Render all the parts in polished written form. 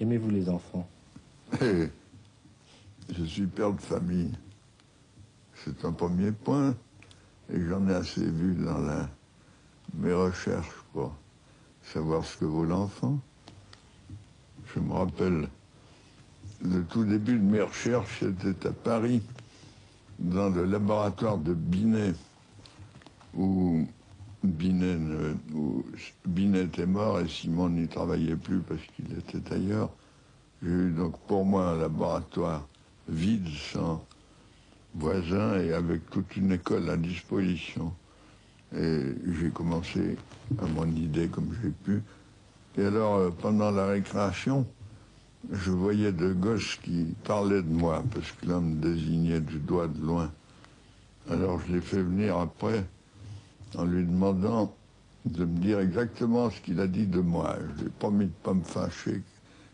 Aimez-vous les enfants? Je suis père de famille. C'est un premier point. Et j'en ai assez vu dans mes recherches pour savoir ce que vaut l'enfant. Je me rappelle, le tout début de mes recherches, c'était à Paris, dans le laboratoire de Binet, où Binet était mort et Simon n'y travaillait plus parce qu'il était ailleurs. J'ai eu donc pour moi un laboratoire vide, sans voisins et avec toute une école à disposition. Et j'ai commencé à mon idée comme j'ai pu. Et alors, pendant la récréation, je voyais deux gosses qui parlaient de moi, parce que l'un me désignait du doigt de loin. Alors je l'ai fait venir après, en lui demandant de me dire exactement ce qu'il a dit de moi. Je lui ai promis de ne pas me fâcher,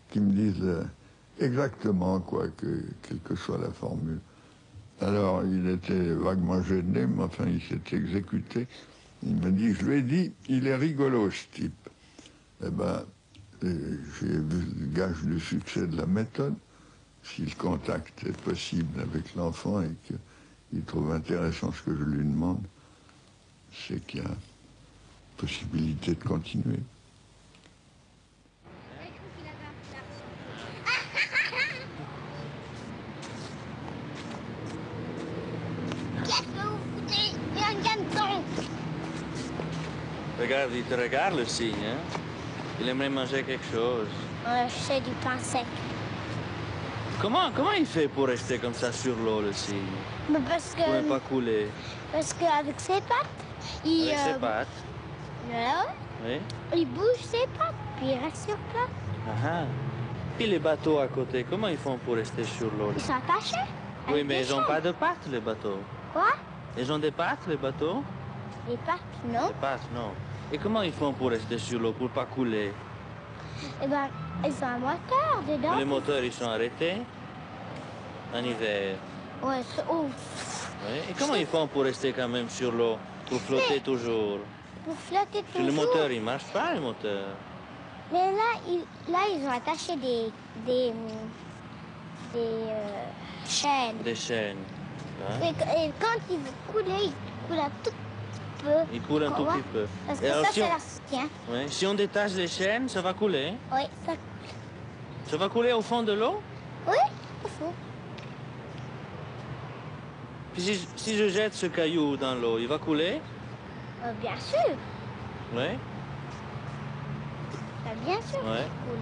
qu'il me dise exactement, quoi, quelle que soit la formule. Alors, il était vaguement gêné, mais enfin, il s'est exécuté. Il m'a dit, je lui ai dit, il est rigolo, ce type. Eh ben, j'ai vu le gage du succès de la méthode. Si le contact est possible avec l'enfant et qu'il trouve intéressant ce que je lui demande, c'est qu'il y a possibilité de continuer. Qu'est-ce que vous foutez? Il y a un canton. Regarde, il te regarde le cygne, hein? Il aimerait manger quelque chose. Ouais, je sais, du pain sec. Comment il fait pour rester comme ça sur l'eau, le cygne? Mais parce Pour ne que... pas couler? Parce qu'avec ses pattes, il... Avec ses pattes? Ouais, Oui. il bouge ses pattes, puis il reste sur place. Ah ah. Puis les bateaux à côté, comment ils font pour rester sur l'eau? Ils sont attachés. Oui, avec mais des ils n'ont chaînes. pas de pattes, les bateaux. Quoi? Ils ont des pattes, les bateaux? Les pattes, non. Des pattes, non. Et comment ils font pour rester sur l'eau, pour ne pas couler? Eh ben, ils ont un moteur dedans. Les moteurs, ils sont arrêtés en hiver. Ouais, oh, Oui. Et comment ils font pour rester quand même sur l'eau, pour flotter toujours? pour flotter Parce que le toujours. moteur, il ne marche pas, le moteur. Mais là, ils ont attaché des chaînes. Des chaînes. Hein? Et quand il veut couler, il coule un tout petit peu. Il coule un tout Quoi? petit peu. Parce que Et alors, ça, si c'est on- la soutien. Oui. Si on détache les chaînes, ça va couler. Oui, ça... Ça va couler au fond de l'eau. Oui, au fond. Puis si je jette ce caillou dans l'eau, il va couler. Bien sûr. Oui. Bien sûr Ouais. qu'il coule.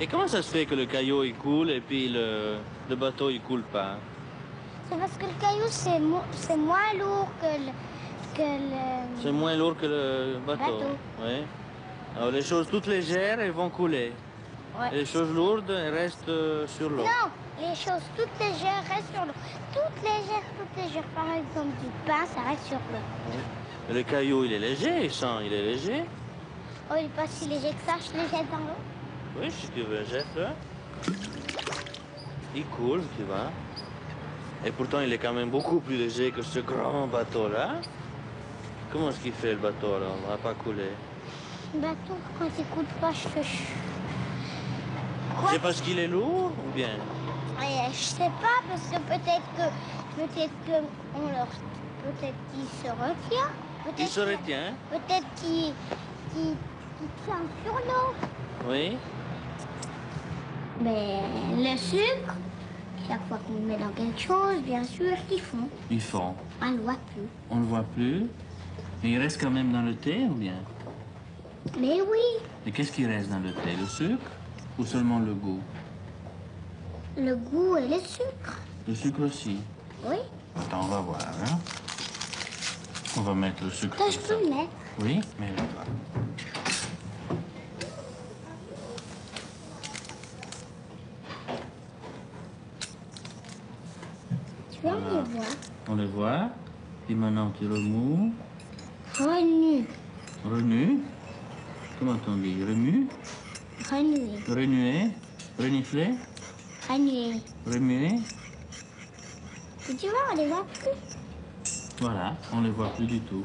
Et comment ça se fait que le caillou il coule et puis le bateau il coule pas? C'est parce que le caillou, c'est moins lourd que le... C'est moins lourd que le bateau. Bateau. Oui. Alors les choses toutes légères, elles vont couler. Ouais. Et les choses lourdes, elles restent sur l'eau. Non, les choses toutes légères restent sur l'eau. Toutes légères. Par exemple, du pain, ça reste sur l'eau. Oui. Mais le caillou, il est léger, il sent, il est léger. Oh, il n'est pas si léger que ça, je le jette dans l'eau. Oui, si tu veux, jette-le. Il coule, tu vois. Et pourtant, il est quand même beaucoup plus léger que ce grand bateau-là. Comment est-ce qu'il fait, le bateau, alors? On ne va pas couler. Le bateau, quand il coule pas, je fais... C'est parce qu'il est lourd, ou bien? Je sais pas, parce que peut-être qu'il se retient. Il se retient. Peut-être qu'il tient sur l'eau. Oui. Mais le sucre, chaque fois qu'on le met dans quelque chose, bien sûr, qu'ils font. Ils font. On ne le voit plus. On ne le voit plus. Mais il reste quand même dans le thé, ou bien? Mais oui, Et qu'est-ce qui reste dans le thé? Le sucre ou seulement le goût? le goût et le sucre. Le sucre aussi. Oui, Attends, on va voir. Hein? On va mettre le sucre ça, comme je ça. peux le mettre. Oui, mais là-bas. Tu vas Voilà. me voir. On le voit. Et maintenant, tu remous. Renu. Remue. Comment on dit? Remue. Renuer. Renuer. Renifler. Renuer. Remuer. Et tu vois, on les voit plus. Voilà, on ne les voit plus du tout.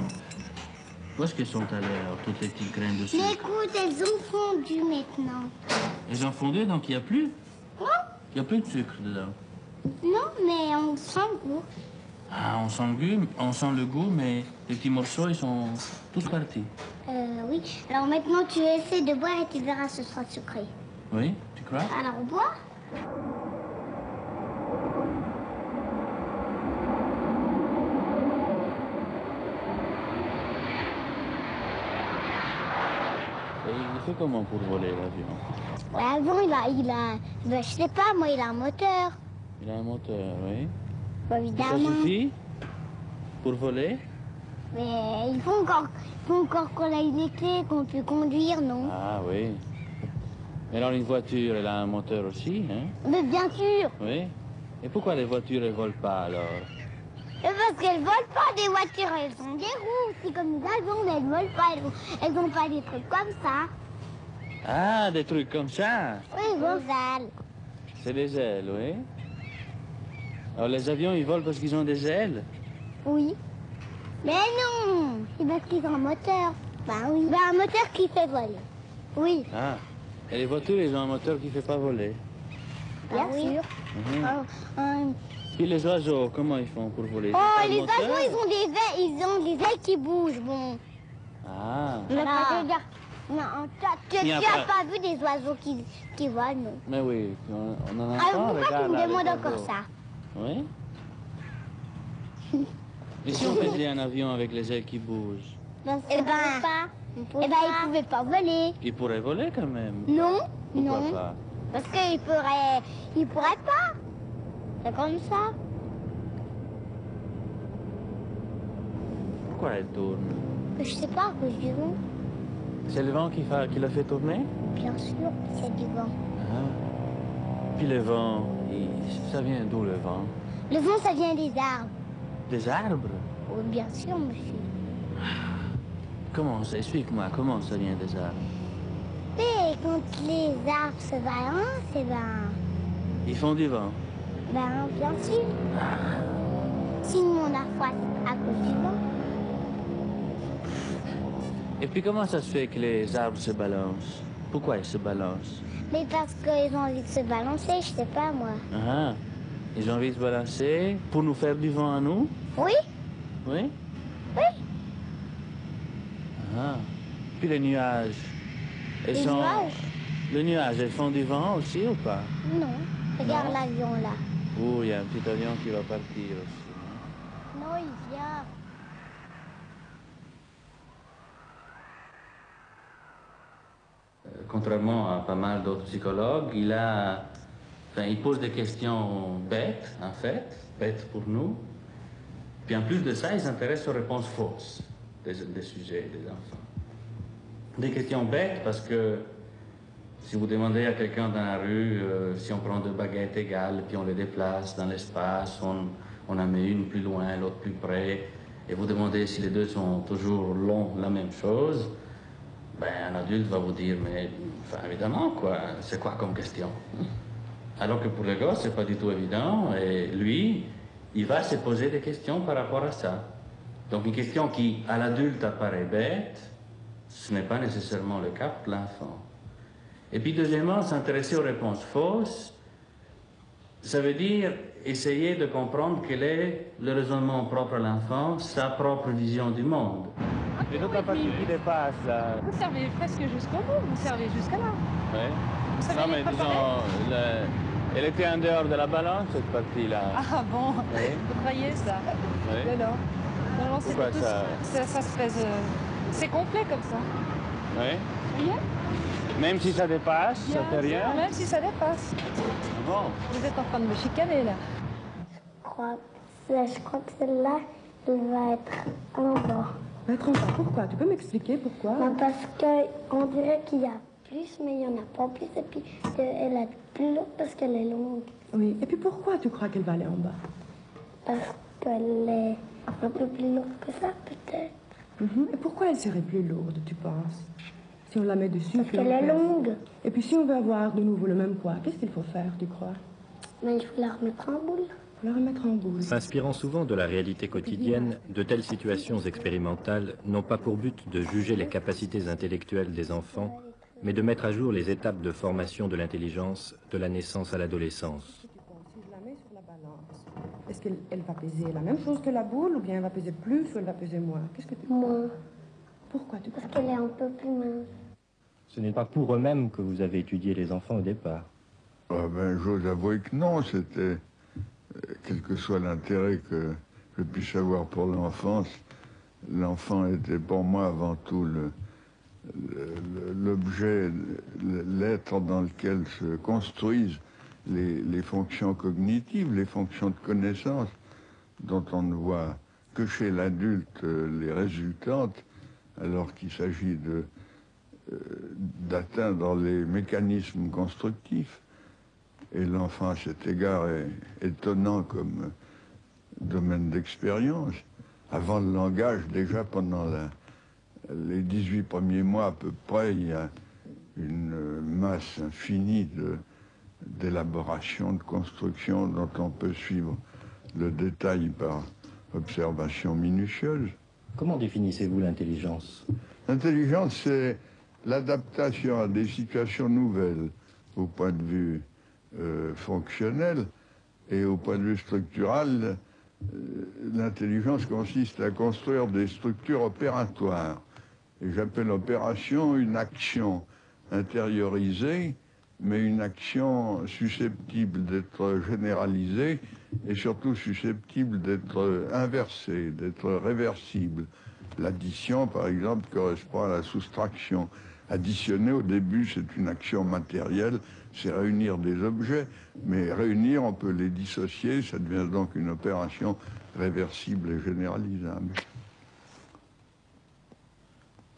Où est-ce qu'elles sont allées, alors, toutes les petites graines de Mais sucre? écoute, elles ont fondu maintenant. Elles ont fondu, donc il n'y a plus? Non, Il n'y a plus de sucre dedans. non, mais on sent le goût. Ah, on sent le goût, mais les petits morceaux, ils sont tous partis. Oui. Alors maintenant, tu essaies de boire et tu verras, ce sera sucré. Oui, tu crois? Alors, bois. Et il fait comment pour voler, l'avion? L'avion, ben, je sais pas, moi, il a un moteur. Il a un moteur, oui. Bah, Et ça évidemment. suffit pour voler? Mais il faut encore qu'on ait les clés, qu'on peut conduire, non? Ah oui. Mais alors une voiture, elle a un moteur aussi, hein? Mais bien sûr. Oui. Et pourquoi les voitures, elles volent pas alors? Parce qu'elles volent pas des voitures, elles ont des roues. C'est comme les avions, mais elles volent pas. Elles ont pas des trucs comme ça. Ah, des trucs comme ça. Oui, des ailes. C'est des ailes, oui. Alors les avions, ils volent parce qu'ils ont des ailes? Oui. Mais non, c'est parce qu'ils ont un moteur. Ben oui. Ben, un moteur qui fait voler. Oui. Ah. Et les voitures, ils ont un moteur qui fait pas voler. Bien sûr. Mhm. Puis les oiseaux, comment ils font pour voler? Ils ont Oh, pas de les moteur? oiseaux, ils ont des ailes qui bougent, bon. Ah. Non, tu Il y a as pas- pas vu des oiseaux qui volent, non? Mais oui, on en Ah, entend, pourquoi regarde, tu me là, demandes les encore oiseaux. ça? Oui. Et si on faisait un avion avec les ailes qui bougent? Eh ben, ils pouvaient pas voler. Ils pourraient voler quand même. Non, Pourquoi non. pas? Parce qu'ils pourraient pas. C'est comme ça. Pourquoi elles tournent? Je sais pas, à cause du vent. C'est le vent qui l'a fait tourner? Bien sûr, c'est du vent. Ah. Puis le vent, ça vient d'où le vent? Le vent, ça vient des arbres. Des arbres? Oui, bien sûr, monsieur. Comment ça? Explique-moi, comment ça vient des arbres? Mais quand les arbres se balancent, Ils font du vent. bien sûr. Sinon, on a froid à cause du vent. Et puis comment ça se fait que les arbres se balancent? Pourquoi ils se balancent? Mais parce qu'ils ont envie de se balancer, je sais pas, moi. Ah, ils ont envie de se balancer pour nous faire du vent à nous? Oui? Oui? Oui. Ah. Puis les nuages? Elles Les nuages? Les nuages, elles font du vent aussi ou pas? Non. Regarde Non. l'avion, là. Oh, il y a un petit avion qui va partir aussi. Non, il vient. Contrairement à pas mal d'autres psychologues, il pose des questions bêtes, en fait, bêtes pour nous. Puis en plus de ça, il s'intéresse aux réponses fausses des sujets, des enfants. Des questions bêtes parce que si vous demandez à quelqu'un dans la rue si on prend deux baguettes égales, puis on les déplace dans l'espace, on en met une plus loin, l'autre plus près, et vous demandez si les deux sont toujours longs, la même chose, ben, un adulte va vous dire, mais enfin, évidemment, quoi, c'est quoi comme question? Alors que pour le gosse, c'est pas du tout évident, et lui, il va se poser des questions par rapport à ça. Donc une question qui, à l'adulte, apparaît bête, ce n'est pas nécessairement le cas pour l'enfant. Et puis deuxièmement, s'intéresser aux réponses fausses, ça veut dire essayer de comprendre quel est le raisonnement propre à l'enfant, sa propre vision du monde. Et toute la partie qui dépasse, là... Vous servez presque jusqu'au bout, vous servez jusqu'à là. Oui. Vous savez Non, les mais préparer? elle était en dehors de la balance, cette partie-là. Ah bon, Oui. vous croyez ça? Oui. Non, non. Non, non, c'est Pourquoi tout ça se fait... c'est complet comme ça. Oui. Vous voyez? Même si ça dépasse, ça fait rien. Même si ça dépasse. Bon. Vous êtes en train de me chicaner là. Je crois que celle-là, elle va être en bas. Être en bas, pourquoi? Tu peux m'expliquer pourquoi? Parce qu'on dirait qu'il y a plus, mais il n'y en a pas plus. Et puis, elle est plus lourde parce qu'elle est longue. Oui, et puis pourquoi tu crois qu'elle va aller en bas? Parce qu'elle est un peu plus lourde que ça, peut-être. Et pourquoi elle serait plus lourde, tu penses? Si on la met dessus... Parce puis on qu'elle est pèse. longue. Et puis si on veut avoir de nouveau le même poids, qu'est-ce qu'il faut faire, tu crois? Mais il faut la remettre en boule. Faut la remettre en boule. S'inspirant souvent de la réalité quotidienne, de telles situations expérimentales n'ont pas pour but de juger les capacités intellectuelles des enfants, mais de mettre à jour les étapes de formation de l'intelligence de la naissance à l'adolescence. Si je la mets sur la balance, est-ce qu'elle va peser la même chose que la boule, ou bien elle va peser plus, ou elle va peser moins? Qu'est-ce que tu crois? Moins. Pourquoi tu crois? Parce qu'elle est un peu plus mince. Ce n'est pas pour eux-mêmes que vous avez étudié les enfants au départ. Ah ben, j'ose avouer que non, c'était, quel que soit l'intérêt que je puisse avoir pour l'enfance, l'enfant était pour moi avant tout l'objet, l'être dans lequel se construisent les fonctions cognitives, les fonctions de connaissance, dont on ne voit que chez l'adulte les résultantes, alors qu'il s'agit d'atteindre les mécanismes constructifs. Et l'enfant, à cet égard, est étonnant comme domaine d'expérience. Avant le langage, déjà pendant les 18 premiers mois à peu près, il y a une masse infinie d'élaboration, de construction dont on peut suivre le détail par observation minutieuse. Comment définissez-vous l'intelligence? L'intelligence, c'est l'adaptation à des situations nouvelles au point de vue fonctionnel, et au point de vue structural, l'intelligence consiste à construire des structures opératoires. Et j'appelle opération une action intériorisée, mais une action susceptible d'être généralisée et surtout susceptible d'être inversée, d'être réversible. L'addition, par exemple, correspond à la soustraction. Additionner, au début, c'est une action matérielle, c'est réunir des objets, mais réunir, on peut les dissocier, ça devient donc une opération réversible et généralisable.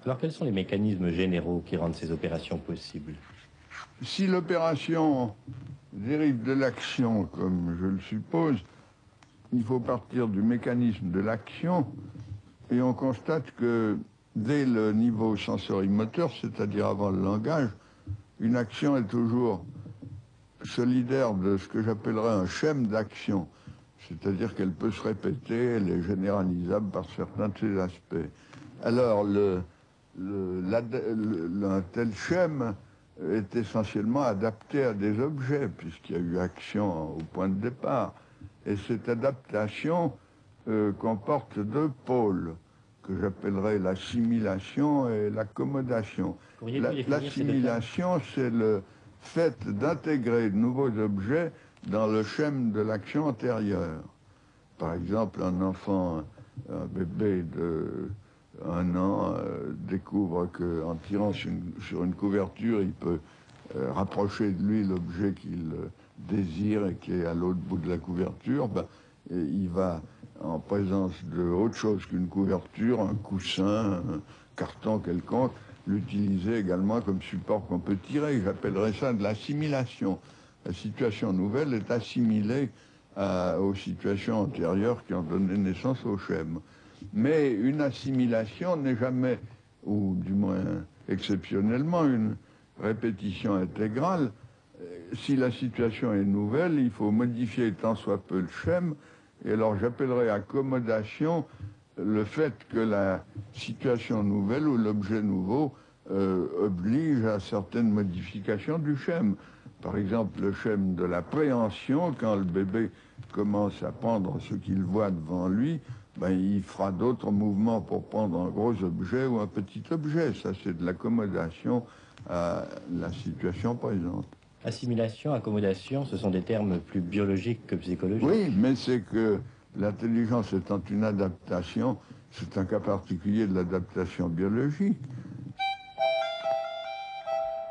Alors quels sont les mécanismes généraux qui rendent ces opérations possibles? Si l'opération dérive de l'action, comme je le suppose, il faut partir du mécanisme de l'action, et on constate que dès le niveau sensorimoteur, c'est-à-dire avant le langage, une action est toujours solidaire de ce que j'appellerais un schème d'action, c'est-à-dire qu'elle peut se répéter, elle est généralisable par certains de ses aspects. Alors, un tel schème est essentiellement adapté à des objets, puisqu'il y a eu action au point de départ. Et cette adaptation comporte deux pôles, que j'appellerais l'assimilation et l'accommodation. L'assimilation, c'est le fait d'intégrer de nouveaux objets dans le schème de l'action antérieure. Par exemple, un enfant, un bébé de 1 an, découvre qu'en tirant sur une couverture, il peut rapprocher de lui l'objet qu'il désire et qui est à l'autre bout de la couverture. Et il va, en présence de autre chose qu'une couverture, un coussin, un carton quelconque, l'utiliser également comme support qu'on peut tirer. J'appellerais ça de l'assimilation. La situation nouvelle est assimilée aux situations antérieures qui ont donné naissance au schème. Mais une assimilation n'est jamais, ou du moins exceptionnellement, une répétition intégrale. Si la situation est nouvelle, il faut modifier tant soit peu le schème. Et alors j'appellerais accommodation le fait que la situation nouvelle ou l'objet nouveau oblige à certaines modifications du schème. Par exemple, le schème de la préhension, quand le bébé commence à prendre ce qu'il voit devant lui, il fera d'autres mouvements pour prendre un gros objet ou un petit objet. Ça, c'est de l'accommodation à la situation présente. Assimilation, accommodation, ce sont des termes plus biologiques que psychologiques. Oui, mais c'est que l'intelligence étant une adaptation, c'est un cas particulier de l'adaptation biologique.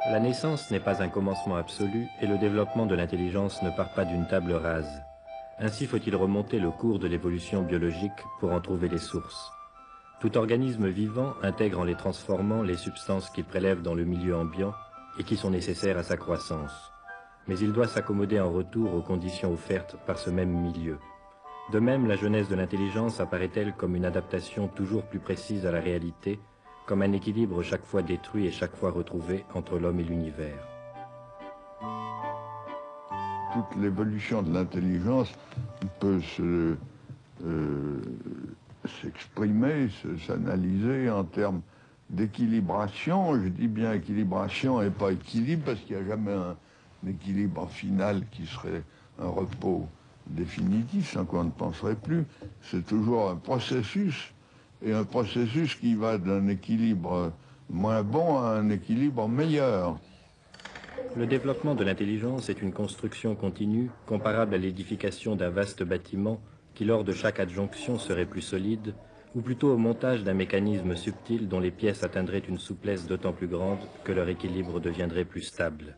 La naissance n'est pas un commencement absolu et le développement de l'intelligence ne part pas d'une table rase. Ainsi faut-il remonter le cours de l'évolution biologique pour en trouver les sources. Tout organisme vivant intègre en les transformant les substances qu'il prélève dans le milieu ambiant et qui sont nécessaires à sa croissance. Mais il doit s'accommoder en retour aux conditions offertes par ce même milieu. De même, la jeunesse de l'intelligence apparaît-elle comme une adaptation toujours plus précise à la réalité, comme un équilibre chaque fois détruit et chaque fois retrouvé entre l'homme et l'univers. toute l'évolution de l'intelligence peut s'exprimer, s'analyser en termes d'équilibration. Je dis bien équilibration et pas équilibre, parce qu'il n'y a jamais un équilibre final qui serait un repos définitif, sans quoi on ne penserait plus. C'est toujours un processus, et un processus qui va d'un équilibre moins bon à un équilibre meilleur. Le développement de l'intelligence est une construction continue comparable à l'édification d'un vaste bâtiment qui, lors de chaque adjonction, serait plus solide, ou plutôt au montage d'un mécanisme subtil dont les pièces atteindraient une souplesse d'autant plus grande que leur équilibre deviendrait plus stable.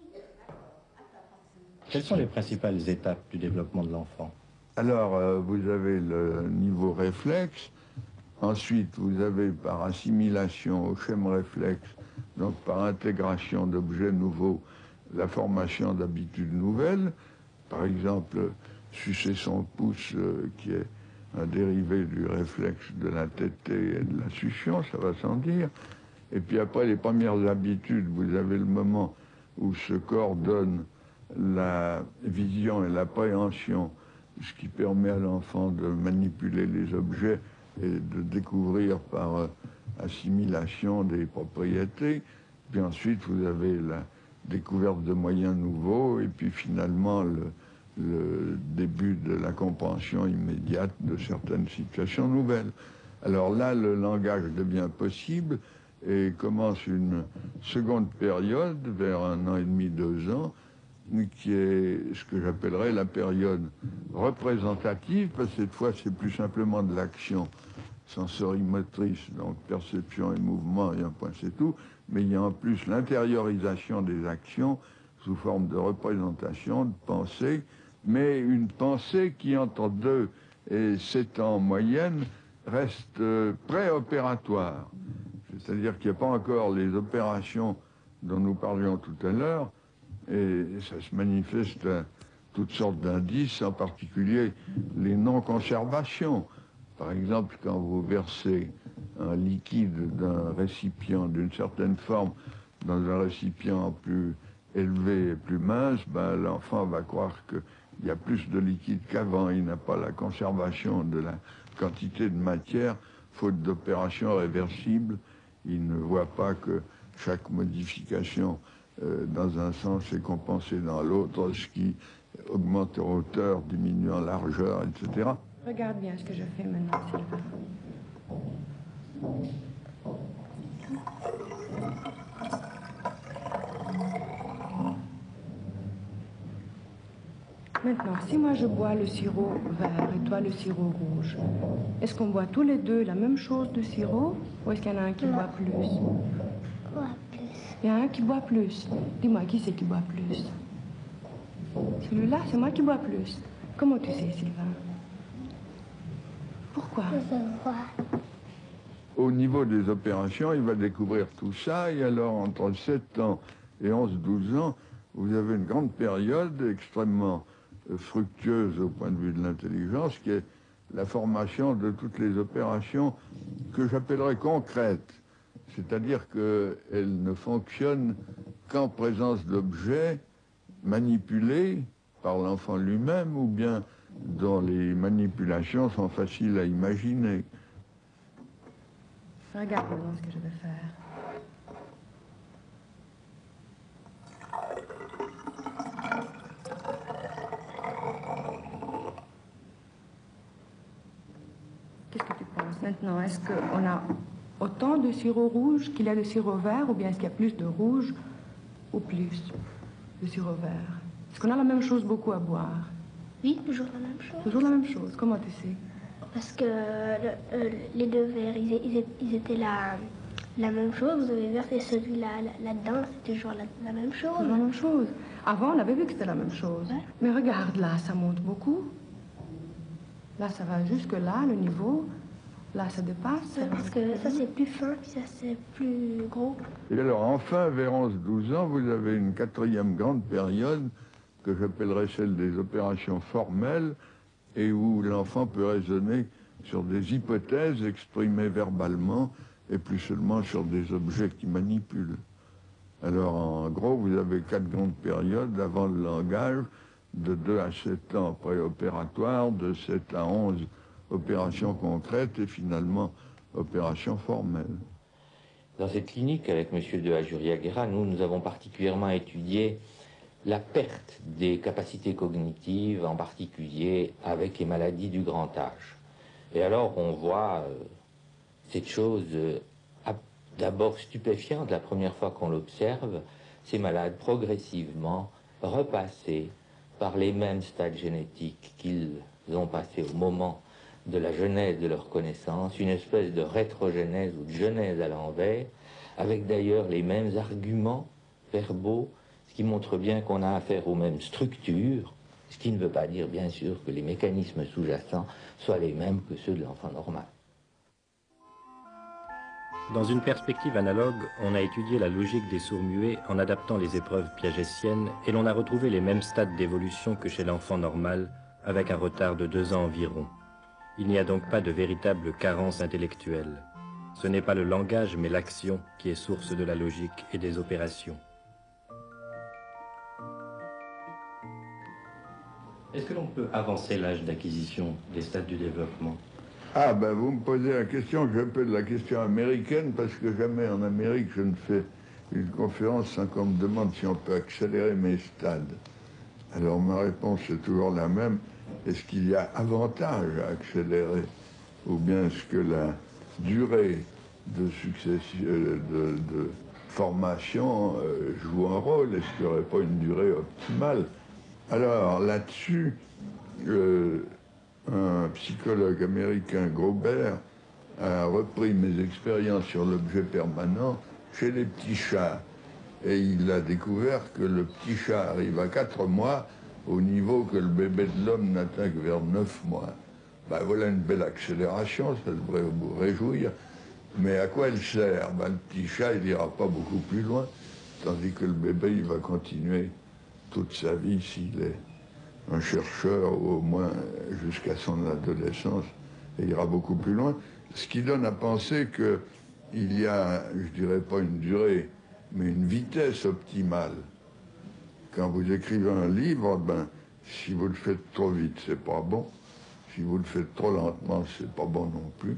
Quelles sont les principales étapes du développement de l'enfant? Alors, vous avez le niveau réflexe. Ensuite, vous avez par assimilation au schème réflexe, donc par intégration d'objets nouveaux, la formation d'habitudes nouvelles. Par exemple, sucer son pouce, qui est un dérivé du réflexe de la tétée et de la succion, ça va sans dire. Et puis après les premières habitudes, vous avez le moment où se coordonnent la vision et l'appréhension, ce qui permet à l'enfant de manipuler les objets et de découvrir par assimilation des propriétés. Puis ensuite, vous avez la découverte de moyens nouveaux, et puis finalement le début de la compréhension immédiate de certaines situations nouvelles. Alors là, le langage devient possible et commence une seconde période, vers 1 an et demi, 2 ans, qui est ce que j'appellerais la période représentative, parce que cette fois, c'est plus simplement de l'action sensorimotrice, donc perception et mouvement, et un point, c'est tout, mais il y a en plus l'intériorisation des actions sous forme de représentation, de pensée, mais une pensée qui, entre 2 et 7 ans en moyenne, reste préopératoire. C'est-à-dire qu'il n'y a pas encore les opérations dont nous parlions tout à l'heure, et ça se manifeste à toutes sortes d'indices, en particulier les non-conservations. Par exemple, quand vous versez un liquide d'un récipient d'une certaine forme dans un récipient plus élevé et plus mince, ben, l'enfant va croire qu'il y a plus de liquide qu'avant. Il n'a pas la conservation de la quantité de matière, faute d'opération réversible. Il ne voit pas que chaque modification dans un sens est compensée dans l'autre, ce qui augmente en hauteur, diminue en largeur, etc. Regarde bien ce que je fais maintenant, Sylvain. Maintenant, si moi je bois le sirop vert et toi le sirop rouge, est-ce qu'on boit tous les deux la même chose de sirop ou est-ce qu'il y en a un qui boit plus? Il y en a un qui boit plus. Dis-moi, qui c'est qui boit plus? Celui-là, c'est moi qui bois plus. Comment tu sais, Sylvain? Pourquoi? Je vois. Au niveau des opérations, il va découvrir tout ça, et alors entre 7 ans et 11-12 ans, vous avez une grande période extrêmement fructueuse au point de vue de l'intelligence, qui est la formation de toutes les opérations que j'appellerais concrètes. C'est-à-dire qu'elles ne fonctionnent qu'en présence d'objets manipulés par l'enfant lui-même, ou bien dont les manipulations sont faciles à imaginer. Regarde maintenant ce que je vais faire. Qu'est-ce que tu penses maintenant? Est-ce qu'on a autant de sirop rouge qu'il y a de sirop vert, ou bien est-ce qu'il y a plus de rouge ou plus de sirop vert? Est-ce qu'on a la même chose beaucoup à boire? Oui, toujours la même chose. Toujours la même chose. Comment tu sais? Parce que les deux verres, ils étaient la même chose. Vous avez versé celui-là là-dedans, c'est toujours la même chose. Toujours la même chose. Avant, on avait vu que c'était la même chose. Ouais. Mais regarde, là, ça monte beaucoup. Là, ça va jusque là, le niveau. Là, ça dépasse. Ouais, parce que ça, c'est plus fin, puis ça, c'est plus gros. Et alors, enfin, vers 11-12 ans, vous avez une 4e grande période que j'appellerais celle des opérations formelles, et où l'enfant peut raisonner sur des hypothèses exprimées verbalement, et plus seulement sur des objets qu'il manipule. Alors, en gros, vous avez 4 grandes périodes avant le langage, de 2 à 7 ans préopératoires, de 7 à 11 opérations concrètes et finalement opérations formelles. Dans cette clinique, avec M. de Ajuria-Guerra, nous avons particulièrement étudié la perte des capacités cognitives, en particulier avec les maladies du grand âge. Et alors on voit cette chose d'abord stupéfiante, la première fois qu'on l'observe, ces malades progressivement repassés par les mêmes stades génétiques qu'ils ont passés au moment de la genèse de leur connaissance, une espèce de rétrogenèse ou de genèse à l'envers, avec d'ailleurs les mêmes arguments verbaux, ce qui montre bien qu'on a affaire aux mêmes structures, ce qui ne veut pas dire bien sûr que les mécanismes sous-jacents soient les mêmes que ceux de l'enfant normal. Dans une perspective analogue, on a étudié la logique des sourds-muets en adaptant les épreuves piagétiennes et l'on a retrouvé les mêmes stades d'évolution que chez l'enfant normal, avec un retard de 2 ans environ. Il n'y a donc pas de véritable carence intellectuelle. Ce n'est pas le langage mais l'action qui est source de la logique et des opérations. Est-ce que l'on peut avancer l'âge d'acquisition des stades du développement? Ah ben vous me posez la question que j'appelle la question américaine parce que jamais en Amérique je ne fais une conférence sans qu'on me demande si on peut accélérer mes stades. Alors ma réponse est toujours la même. Est-ce qu'il y a avantage à accélérer ou bien est-ce que la durée de succession, de formation joue un rôle? Est-ce qu'il n'y aurait pas une durée optimale? Alors là-dessus, un psychologue américain, Grobert, a repris mes expériences sur l'objet permanent chez les petits chats. Et il a découvert que le petit chat arrive à 4 mois au niveau que le bébé de l'homme n'atteint que vers 9 mois. Ben voilà une belle accélération, ça devrait vous réjouir. Mais à quoi elle sert? Ben, le petit chat, il n'ira pas beaucoup plus loin, tandis que le bébé, il va continuer toute sa vie s'il est un chercheur, au moins jusqu'à son adolescence, et ira beaucoup plus loin. Ce qui donne à penser qu'il y a, je dirais pas une durée, mais une vitesse optimale. Quand vous écrivez un livre, ben, si vous le faites trop vite, c'est pas bon. Si vous le faites trop lentement, c'est pas bon non plus.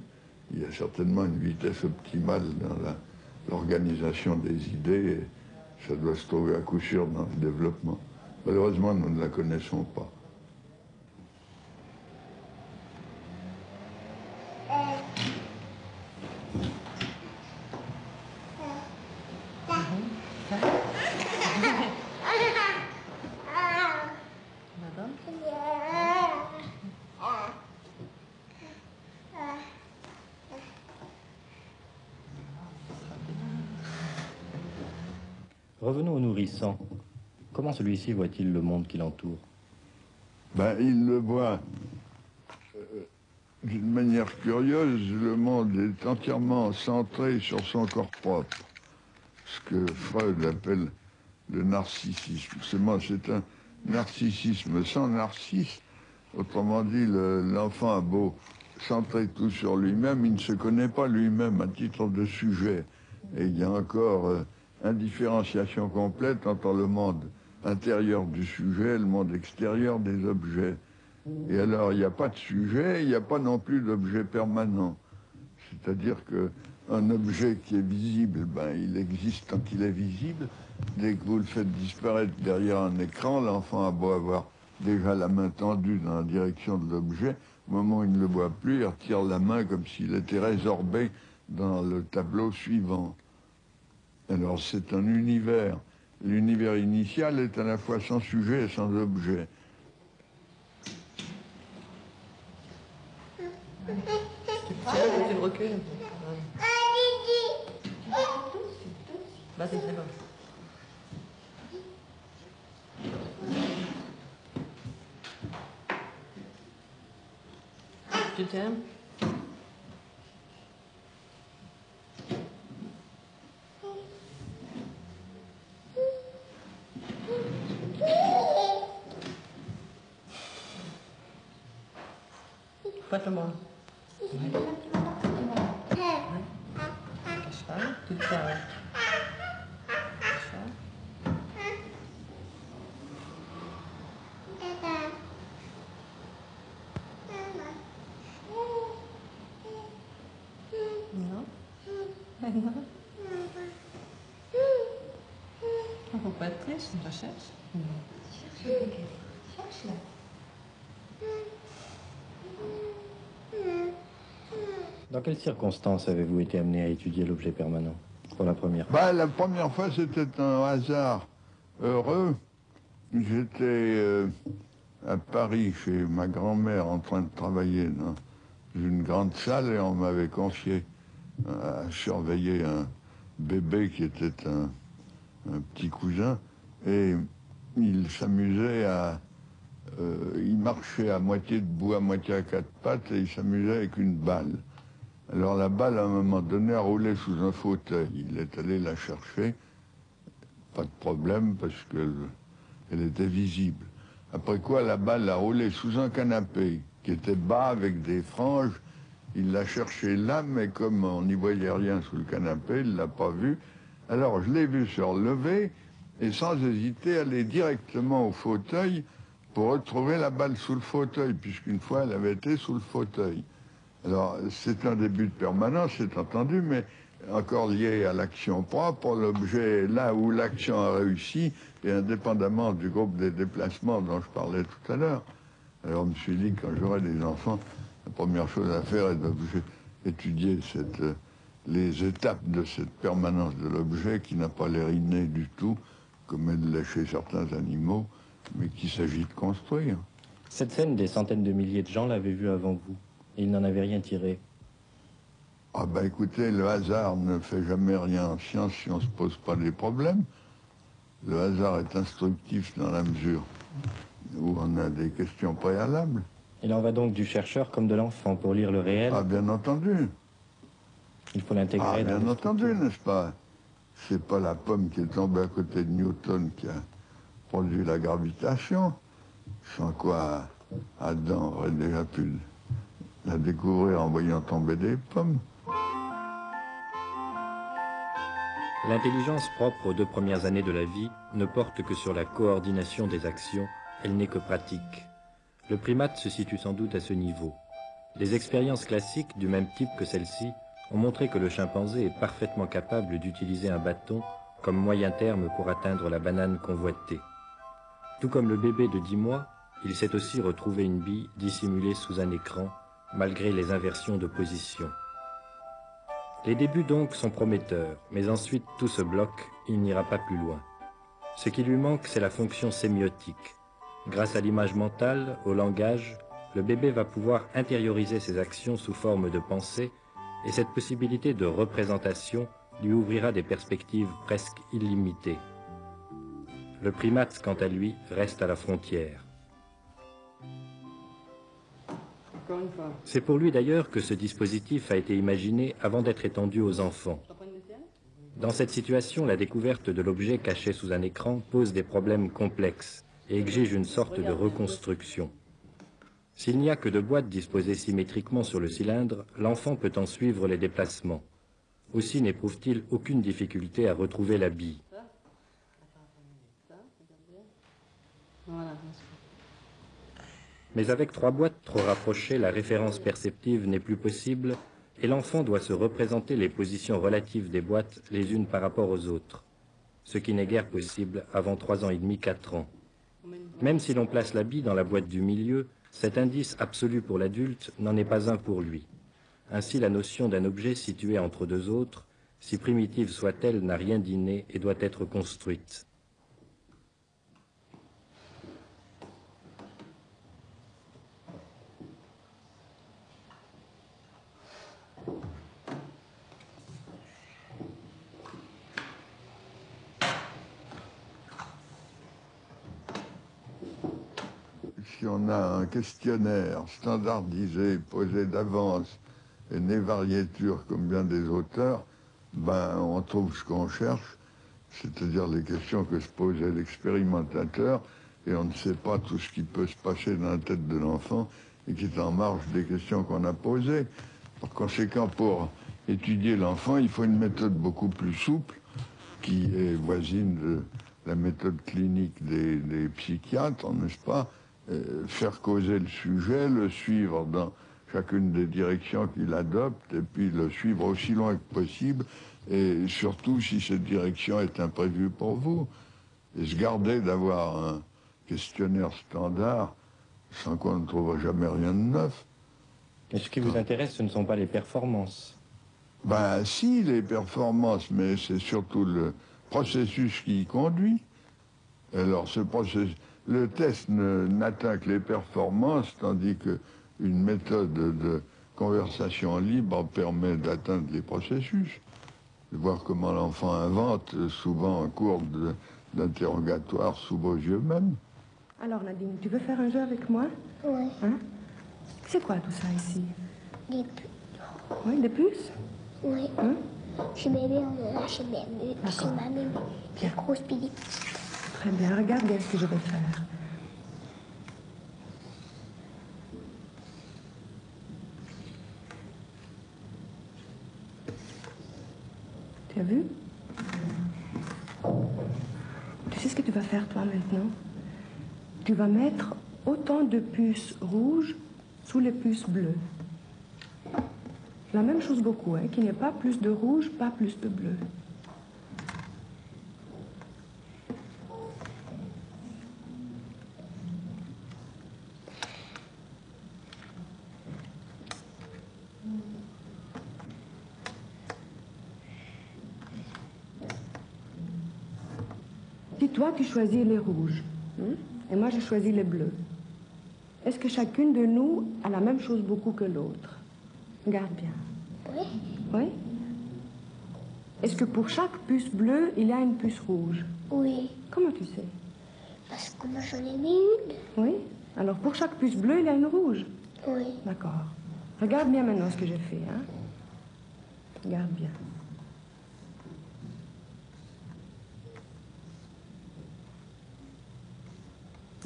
Il y a certainement une vitesse optimale dans l'organisation des idées, et ça doit se trouver à coup sûr dans le développement. Malheureusement, nous ne la connaissons pas. Revenons au nourrisson. Comment celui-ci voit-il le monde qui l'entoure? Ben, il le voit d'une manière curieuse. Le monde est entièrement centré sur son corps propre, ce que Freud appelle le narcissisme. C'est un narcissisme sans narcisse. Autrement dit, l'enfant a beau centrer tout sur lui-même, il ne se connaît pas lui-même à titre de sujet. Et il y a encore indifférenciation complète entre le monde intérieur du sujet et le monde extérieur des objets. Et alors, il n'y a pas de sujet, il n'y a pas non plus d'objet permanent. C'est-à-dire qu'un objet qui est visible, ben, il existe tant qu'il est visible. Dès que vous le faites disparaître derrière un écran, l'enfant a beau avoir déjà la main tendue dans la direction de l'objet, au moment où il ne le voit plus, il retire la main comme s'il était résorbé dans le tableau suivant. Alors c'est un univers. L'univers initial est à la fois sans sujet et sans objet. Tu le recules un peu. Vas-y, c'est bon. Tu tiens? Prête-le-moi. Ça, tu le tiens. Ça. Non. On ne peut pas être triste, on la cherche. Cherche-la. Dans quelles circonstances avez-vous été amené à étudier l'objet permanent pour la première fois? La première fois, c'était un hasard heureux. J'étais à Paris chez ma grand-mère en train de travailler dans une grande salle et on m'avait confié à surveiller un bébé qui était un petit cousin et il s'amusait il marchait à moitié debout, à moitié à quatre pattes et il s'amusait avec une balle. Alors la balle, à un moment donné, a roulé sous un fauteuil. Il est allé la chercher, pas de problème parce qu'elle était visible. Après quoi, la balle a roulé sous un canapé qui était bas avec des franges. Il l'a cherché là, mais comme on n'y voyait rien sous le canapé, il ne l'a pas vu. Alors je l'ai vu se relever et sans hésiter aller directement au fauteuil pour retrouver la balle sous le fauteuil, puisqu'une fois elle avait été sous le fauteuil. Alors c'est un début de permanence, c'est entendu, mais encore lié à l'action propre, l'objet là où l'action a réussi, et indépendamment du groupe des déplacements dont je parlais tout à l'heure. Alors je me suis dit, quand j'aurai des enfants, la première chose à faire est d'étudier les étapes de cette permanence de l'objet qui n'a pas l'air inné du tout, comme elle l'est chez certains animaux, mais qu'il s'agit de construire. Cette scène, des centaines de milliers de gens l'avaient vue avant vous. Et ils n'en avaient rien tiré. Ah ben écoutez, le hasard ne fait jamais rien en science si on ne se pose pas des problèmes. Le hasard est instructif dans la mesure où on a des questions préalables. Il en va donc du chercheur comme de l'enfant pour lire le réel. Ah bien entendu. Il faut l'intégrer dans bien les entendu, structures. n'est-ce pas? C'est pas la pomme qui est tombée à côté de Newton qui a produit la gravitation, sans quoi Adam aurait déjà pu la découvrir en voyant tomber des pommes. L'intelligence propre aux 2 premières années de la vie ne porte que sur la coordination des actions, elle n'est que pratique. Le primate se situe sans doute à ce niveau. Les expériences classiques, du même type que celle-ci, ont montré que le chimpanzé est parfaitement capable d'utiliser un bâton comme moyen terme pour atteindre la banane convoitée. Tout comme le bébé de 10 mois, il sait aussi retrouver une bille dissimulée sous un écran, malgré les inversions de position. Les débuts donc sont prometteurs, mais ensuite tout se bloque, il n'ira pas plus loin. Ce qui lui manque, c'est la fonction sémiotique. Grâce à l'image mentale, au langage, le bébé va pouvoir intérioriser ses actions sous forme de pensée, et cette possibilité de représentation lui ouvrira des perspectives presque illimitées. Le primate, quant à lui, reste à la frontière. Encore une fois. C'est pour lui d'ailleurs que ce dispositif a été imaginé avant d'être étendu aux enfants. Dans cette situation, la découverte de l'objet caché sous un écran pose des problèmes complexes et exige une sorte de reconstruction. S'il n'y a que 2 boîtes disposées symétriquement sur le cylindre, l'enfant peut en suivre les déplacements. Aussi n'éprouve-t-il aucune difficulté à retrouver la bille. Voilà. Mais avec 3 boîtes trop rapprochées, la référence perceptive n'est plus possible et l'enfant doit se représenter les positions relatives des boîtes les unes par rapport aux autres, ce qui n'est guère possible avant 3 ans et demi, 4 ans. Même si l'on place la bille dans la boîte du milieu, cet indice absolu pour l'adulte n'en est pas un pour lui. Ainsi, la notion d'un objet situé entre 2 autres, si primitive soit-elle, n'a rien d'inné et doit être construite. Si on a un questionnaire standardisé, posé d'avance, et né variéture comme bien des auteurs, ben on trouve ce qu'on cherche, c'est-à-dire les questions que se posait l'expérimentateur, et on ne sait pas tout ce qui peut se passer dans la tête de l'enfant et qui est en marge des questions qu'on a posées. Par conséquent, pour étudier l'enfant, il faut une méthode beaucoup plus souple, qui est voisine de la méthode clinique des psychiatres, n'est-ce pas? Faire causer le sujet, le suivre dans chacune des directions qu'il adopte et puis le suivre aussi loin que possible, et surtout si cette direction est imprévue pour vous. Et se garder d'avoir un questionnaire standard sans quoi on ne trouvera jamais rien de neuf. Et ce qui vous intéresse, ce ne sont pas les performances. Ben si, les performances, mais c'est surtout le processus qui y conduit. Alors ce processus, le test n'atteint que les performances, tandis qu'une méthode de conversation libre permet d'atteindre les processus. De voir comment l'enfant invente, souvent en cours d'interrogatoire sous vos yeux même. Alors Nadine, tu veux faire un jeu avec moi? Oui. Hein? C'est quoi tout ça ici? Des puces. Oui, des puces? Oui. Hein? Chez bébé, on en a chez ma mémé. Des grosses puis des petites. Très bien, regarde bien ce que je vais faire. Tu as vu? Tu sais ce que tu vas faire toi maintenant? Tu vas mettre autant de puces rouges sous les puces bleues. La même chose beaucoup, hein, qu'il n'y ait pas plus de rouge, pas plus de bleu. Si toi, tu choisis les rouges, et moi, je choisis les bleus, est-ce que chacune de nous a la même chose beaucoup que l'autre? Regarde bien. Oui. Oui? Est-ce que pour chaque puce bleue, il y a une puce rouge? Oui. Comment tu sais? Parce que moi, j'en ai mis une. Oui? Alors pour chaque puce bleue, il y a une rouge? Oui. D'accord. Regarde bien maintenant ce que j'ai fait, hein? Regarde bien.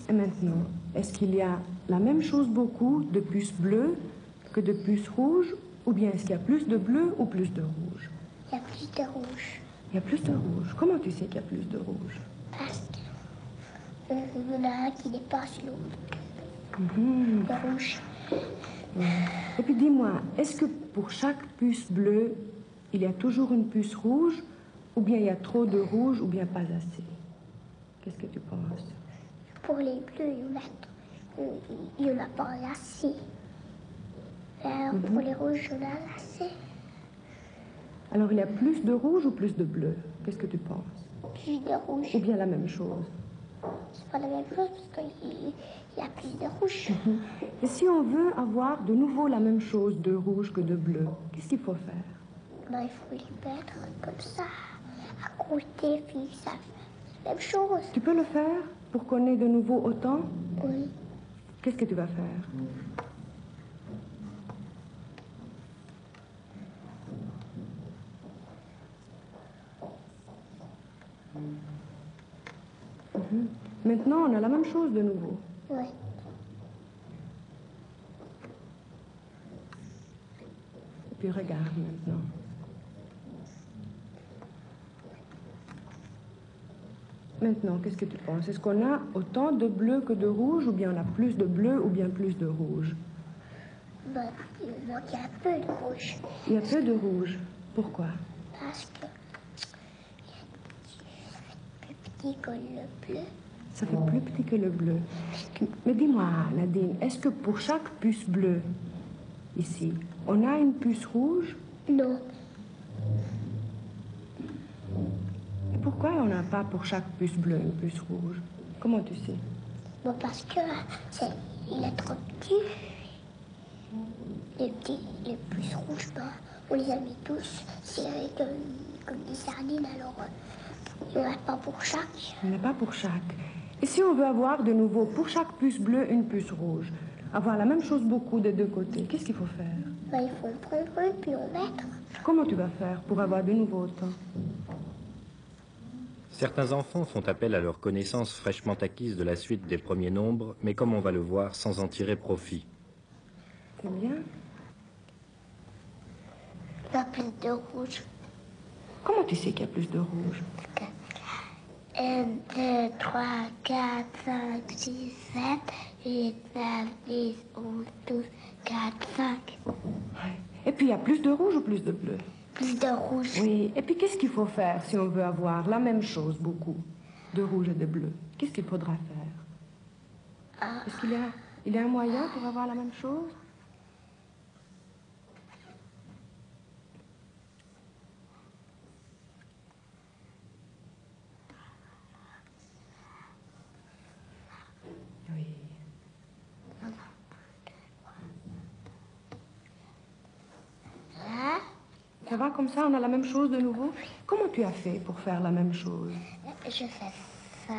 Et maintenant, est-ce qu'il y a la même chose beaucoup de puces bleues que de puces rouges, ou bien est-ce qu'il y a plus de bleu ou plus de rouge? Il y a plus de rouge. Il y a plus de rouge. Comment tu sais qu'il y a plus de rouge? Parce qu'il y en a un qui dépasse l'autre. Le rouge. Et puis dis-moi, est-ce que pour chaque puce bleue, il y a toujours une puce rouge, ou bien il y a trop de rouge, ou bien pas assez? Qu'est-ce que tu penses? Pour les bleus, il y en a pas assez. Alors, pour les rouges, il y en a assez. Alors il y a plus de rouge ou plus de bleu? Qu'est-ce que tu penses? Plus de rouge. Ou bien la même chose? C'est pas la même chose parce qu'il y a plus de rouge. Et si on veut avoir de nouveau la même chose de rouge que de bleu, qu'est-ce qu'il faut faire? Ben, il faut les mettre comme ça, à côté, puis ça fait la même chose. Tu peux le faire pour qu'on ait de nouveau autant? Oui. Qu'est-ce que tu vas faire? Maintenant, on a la même chose de nouveau. Oui. Et puis regarde maintenant. Maintenant, qu'est-ce que tu penses? Est-ce qu'on a autant de bleu que de rouge, ou bien on a plus de bleu, ou bien plus de rouge? Ben, il manque un peu de rouge. Il y a peu de rouge. Pourquoi? Parce que c'est plus petit que le bleu. Ça fait plus petit que le bleu. Mais dis-moi, Nadine, est-ce que pour chaque puce bleue, ici, on a une puce rouge? Non. Et pourquoi on n'a pas pour chaque puce bleue une puce rouge? Comment tu sais? Bon, parce que il est trop petit. Les puces rouges, ben, on les a mis tous serrés comme des sardines, alors il n'y en a pas pour chaque. Il n'y en a pas pour chaque. Et si on veut avoir de nouveau pour chaque puce bleue une puce rouge, avoir la même chose beaucoup des deux côtés, qu'est-ce qu'il faut faire? Ben, il faut en prendre une puis en mettre. Comment tu vas faire pour avoir de nouveau autant? Certains enfants font appel à leurs connaissances fraîchement acquises de la suite des premiers nombres, mais comme on va le voir, sans en tirer profit. C'est bien. Il y a plus de rouge. Comment tu sais qu'il y a plus de rouge? 1, 2, 3, 4, 5, 6, 7, 8, 9, 10, 11, 12, 4, 5. Et puis il y a plus de rouge ou plus de bleu? Plus de rouge. Oui. Et puis qu'est-ce qu'il faut faire si on veut avoir la même chose, beaucoup, de rouge et de bleu? Qu'est-ce qu'il faudra faire? Est-ce qu'il y a un moyen pour avoir la même chose? Oui. Ça va comme ça, on a la même chose de nouveau? Comment tu as fait pour faire la même chose? Je fais ça.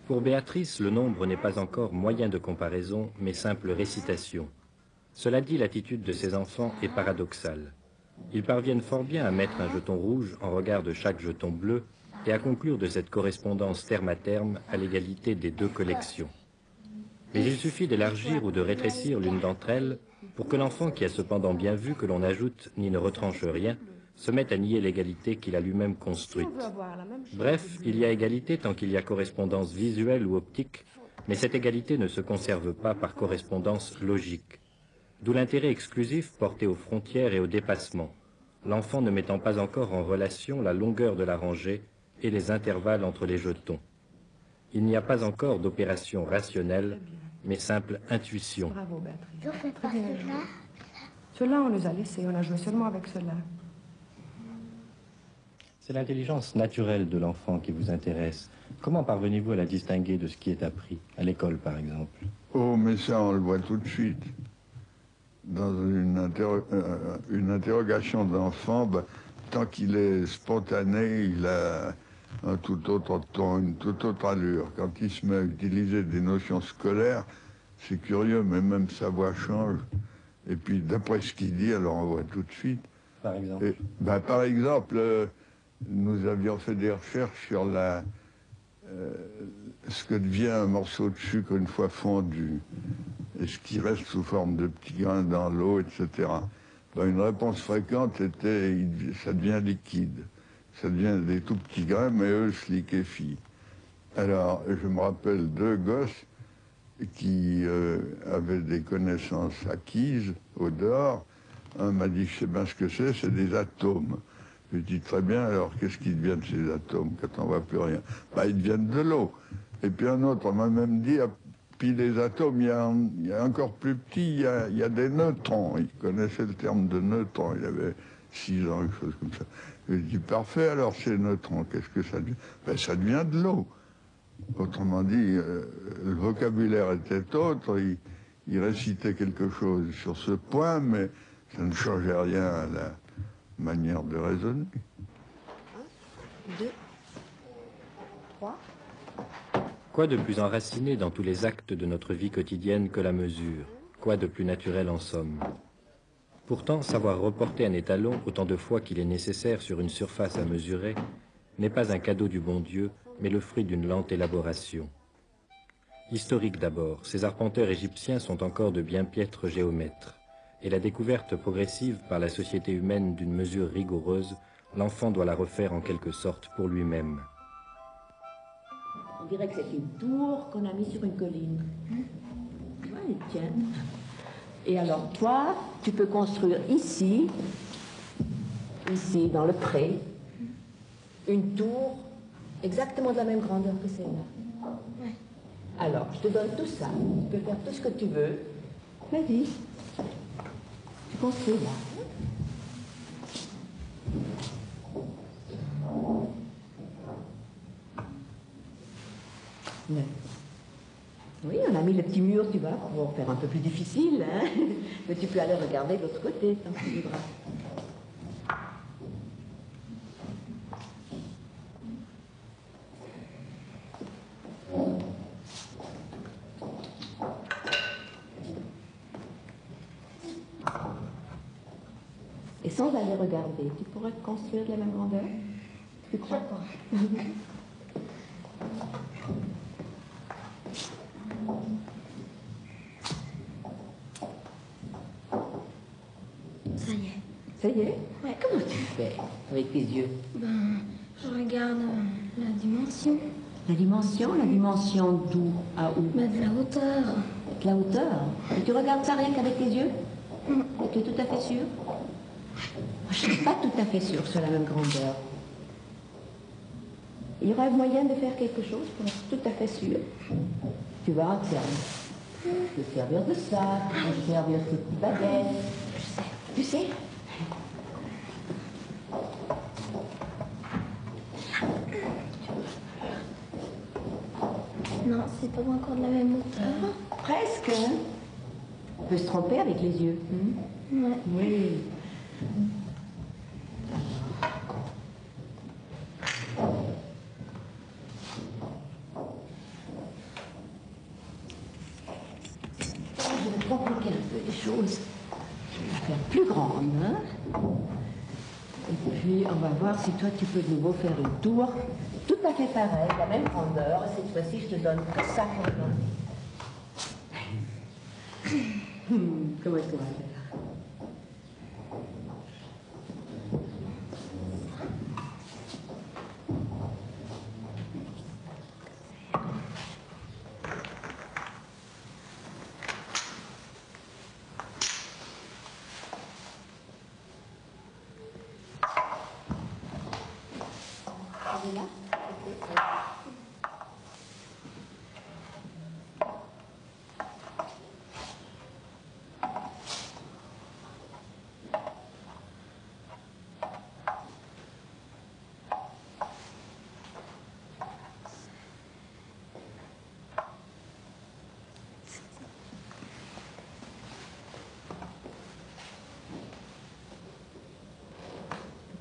Pour Béatrice, le nombre n'est pas encore moyen de comparaison, mais simple récitation. Cela dit, l'attitude de ces enfants est paradoxale. Ils parviennent fort bien à mettre un jeton rouge en regard de chaque jeton bleu et à conclure de cette correspondance terme à terme à l'égalité des deux collections. Mais il suffit d'élargir ou de rétrécir l'une d'entre elles pour que l'enfant, qui a cependant bien vu que l'on n'ajoute ni ne retranche rien, se mette à nier l'égalité qu'il a lui-même construite. Bref, il y a égalité tant qu'il y a correspondance visuelle ou optique, mais cette égalité ne se conserve pas par correspondance logique. D'où l'intérêt exclusif porté aux frontières et au dépassement, l'enfant ne mettant pas encore en relation la longueur de la rangée et les intervalles entre les jetons. Il n'y a pas encore d'opération rationnelle, mais simple intuition. Bravo, Béatrice. Je fais pas cela. Ceux-là, on les a laissés, on a joué seulement avec ceux-là. C'est l'intelligence naturelle de l'enfant qui vous intéresse. Comment parvenez-vous à la distinguer de ce qui est appris, à l'école par exemple? Oh, mais ça, on le voit tout de suite. Dans une interrogation d'enfant, ben, tant qu'il est spontané, il a un tout autre ton, une toute autre allure. Quand il se met à utiliser des notions scolaires, c'est curieux, mais même sa voix change. Et puis, d'après ce qu'il dit, alors on voit tout de suite. Par exemple? Et, ben, par exemple, nous avions fait des recherches sur ce que devient un morceau de sucre une fois fondu, et ce qui reste sous forme de petits grains dans l'eau, etc. Ben, une réponse fréquente était ça devient liquide. Ça devient des tout petits grains, mais eux se liquéfient. Alors, je me rappelle deux gosses qui avaient des connaissances acquises au dehors. Un m'a dit, je sais bien ce que c'est des atomes. Je dis, très bien, alors qu'est-ce qui devient de ces atomes quand on ne voit plus rien? Ben, ils deviennent de l'eau. Et puis un autre m'a même dit, puis les atomes, il y a encore plus petit, il y a des neutrons. Il connaissait le terme de neutrons, il avait 6 ans, quelque chose comme ça. Je lui dis, parfait, alors ces neutrons, qu'est-ce que ça devient? Ben, ça devient de l'eau. Autrement dit, le vocabulaire était autre, il récitait quelque chose sur ce point, mais ça ne changeait rien à la manière de raisonner. 1, 2, 3. Quoi de plus enraciné dans tous les actes de notre vie quotidienne que la mesure? Quoi de plus naturel en somme? Pourtant, savoir reporter un étalon autant de fois qu'il est nécessaire sur une surface à mesurer n'est pas un cadeau du bon Dieu, mais le fruit d'une lente élaboration. Historique d'abord, ces arpenteurs égyptiens sont encore de bien piètres géomètres, et la découverte progressive par la société humaine d'une mesure rigoureuse, l'enfant doit la refaire en quelque sorte pour lui-même. On dirait que c'est une tour qu'on a mise sur une colline. Ouais, tiens. Et alors toi, tu peux construire ici, dans le pré, une tour exactement de la même grandeur que celle-là. Ouais. Alors, je te donne tout ça. Tu peux faire tout ce que tu veux. Vas-y. Tu construis là. Ouais. Oui, on a mis le petit mur, tu vois, pour faire un peu plus difficile, hein. Mais tu peux aller regarder de l'autre côté, tant que tu voudras. Et sans aller regarder, tu pourrais construire de la même grandeur? Tu crois pas? Ça y est. Ça y est? Ouais. Comment tu fais avec tes yeux? Ben, Je regarde la dimension. La dimension d'où à où? Bah, de la hauteur. De la hauteur. Et tu regardes ça rien qu'avec tes yeux? Et tu es tout à fait sûr? Je ne suis pas tout à fait sûre sur la même grandeur. Il y aurait moyen de faire quelque chose pour être tout à fait sûr. Tu vas, tiens, je peux te servir de ça, tu peux te servir de cette petite baguette. Je sais. Tu sais? Non, c'est pas encore de la même hauteur. Presque, hein? On peut se tromper avec les yeux. Ouais. Oui. Je vais compliquer un peu les choses. Je vais la faire plus grande, hein? Et puis, on va voir si toi, tu peux de nouveau faire une tour tout à fait pareille, la même grandeur. Et cette fois-ci, je te donne que ça pour regarder. Comment est-ce qu'on va faire?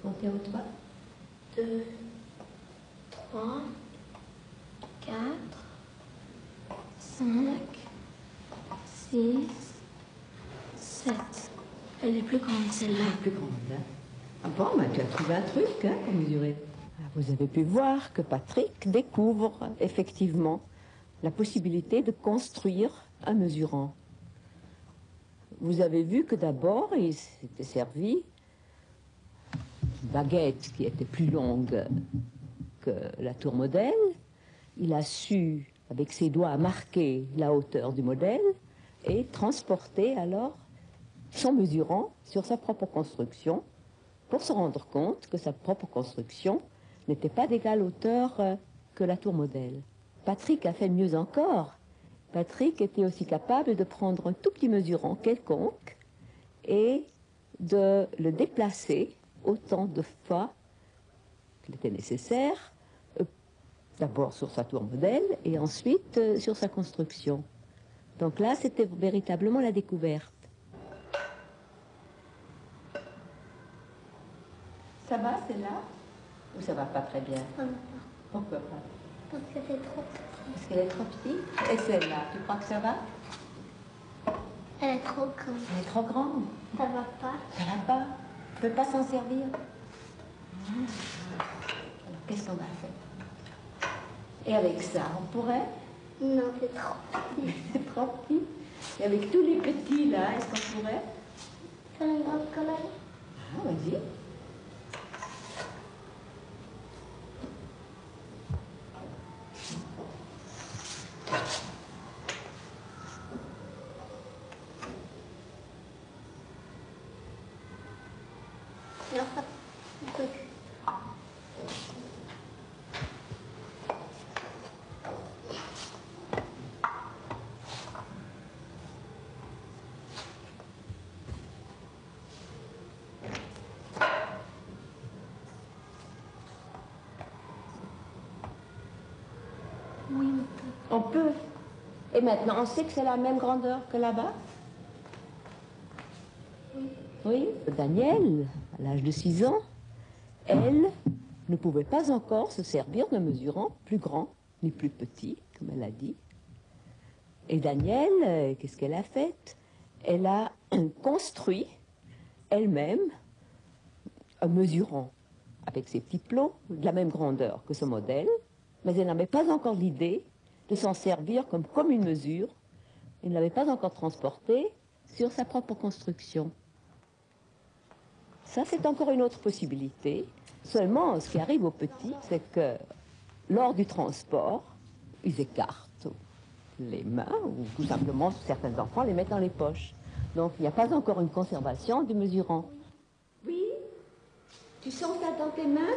Comptez au toit. 2, 3, 4, 5, 6, 7. Elle est plus grande, celle-là. Plus grande, hein? Ah bon, bah, tu as trouvé un truc, hein, pour mesurer. Vous avez pu voir que Patrick découvre effectivement la possibilité de construire un mesurant. Vous avez vu que d'abord, il s'était servi une baguette qui était plus longue que la tour modèle. Il a su, avec ses doigts, marquer la hauteur du modèle et transporter alors son mesurant sur sa propre construction pour se rendre compte que sa propre construction n'était pas d'égale hauteur que la tour modèle. Patrick a fait mieux encore. Patrick était aussi capable de prendre un tout petit mesurant quelconque et de le déplacer autant de fois qu'il était nécessaire, d'abord sur sa tour modèle et ensuite sur sa construction. Donc là, c'était véritablement la découverte. Ça va, c'est là? Ou ça va pas très bien? Ça va pas. Pourquoi pas? Parce que c'est trop petit. Parce qu'elle est trop petite? Et celle-là, tu crois que ça va? Elle est trop grande. Elle est trop grande. Ça va pas. Ça va pas? Tu peux pas s'en servir? Alors, qu'est-ce qu'on va faire? Et avec ça, on pourrait? Non, c'est trop petit. C'est trop petit. Et avec tous les petits là, est-ce qu'on pourrait? C'est une grande quand même. Ah, vas-y. Non, ça peut. Oui, On peut. Et maintenant, on sait que c'est la même grandeur que là-bas? Oui. Daniel, à l'âge de 6 ans, elle ne pouvait pas encore se servir d'un mesurant plus grand ni plus petit, comme elle a dit. Et Daniel, qu'est-ce qu'elle a fait? Elle a construit elle-même un mesurant avec ses petits plots de la même grandeur que ce modèle, mais elle n'avait pas encore l'idée de s'en servir comme une mesure. Elle ne l'avait pas encore transporté sur sa propre construction. Ça, c'est encore une autre possibilité. Seulement, ce qui arrive aux petits, c'est que lors du transport, ils écartent les mains, ou tout simplement, certains enfants les mettent dans les poches. Donc, il n'y a pas encore une conservation du mesurant. Oui? Tu sens ça dans tes mains?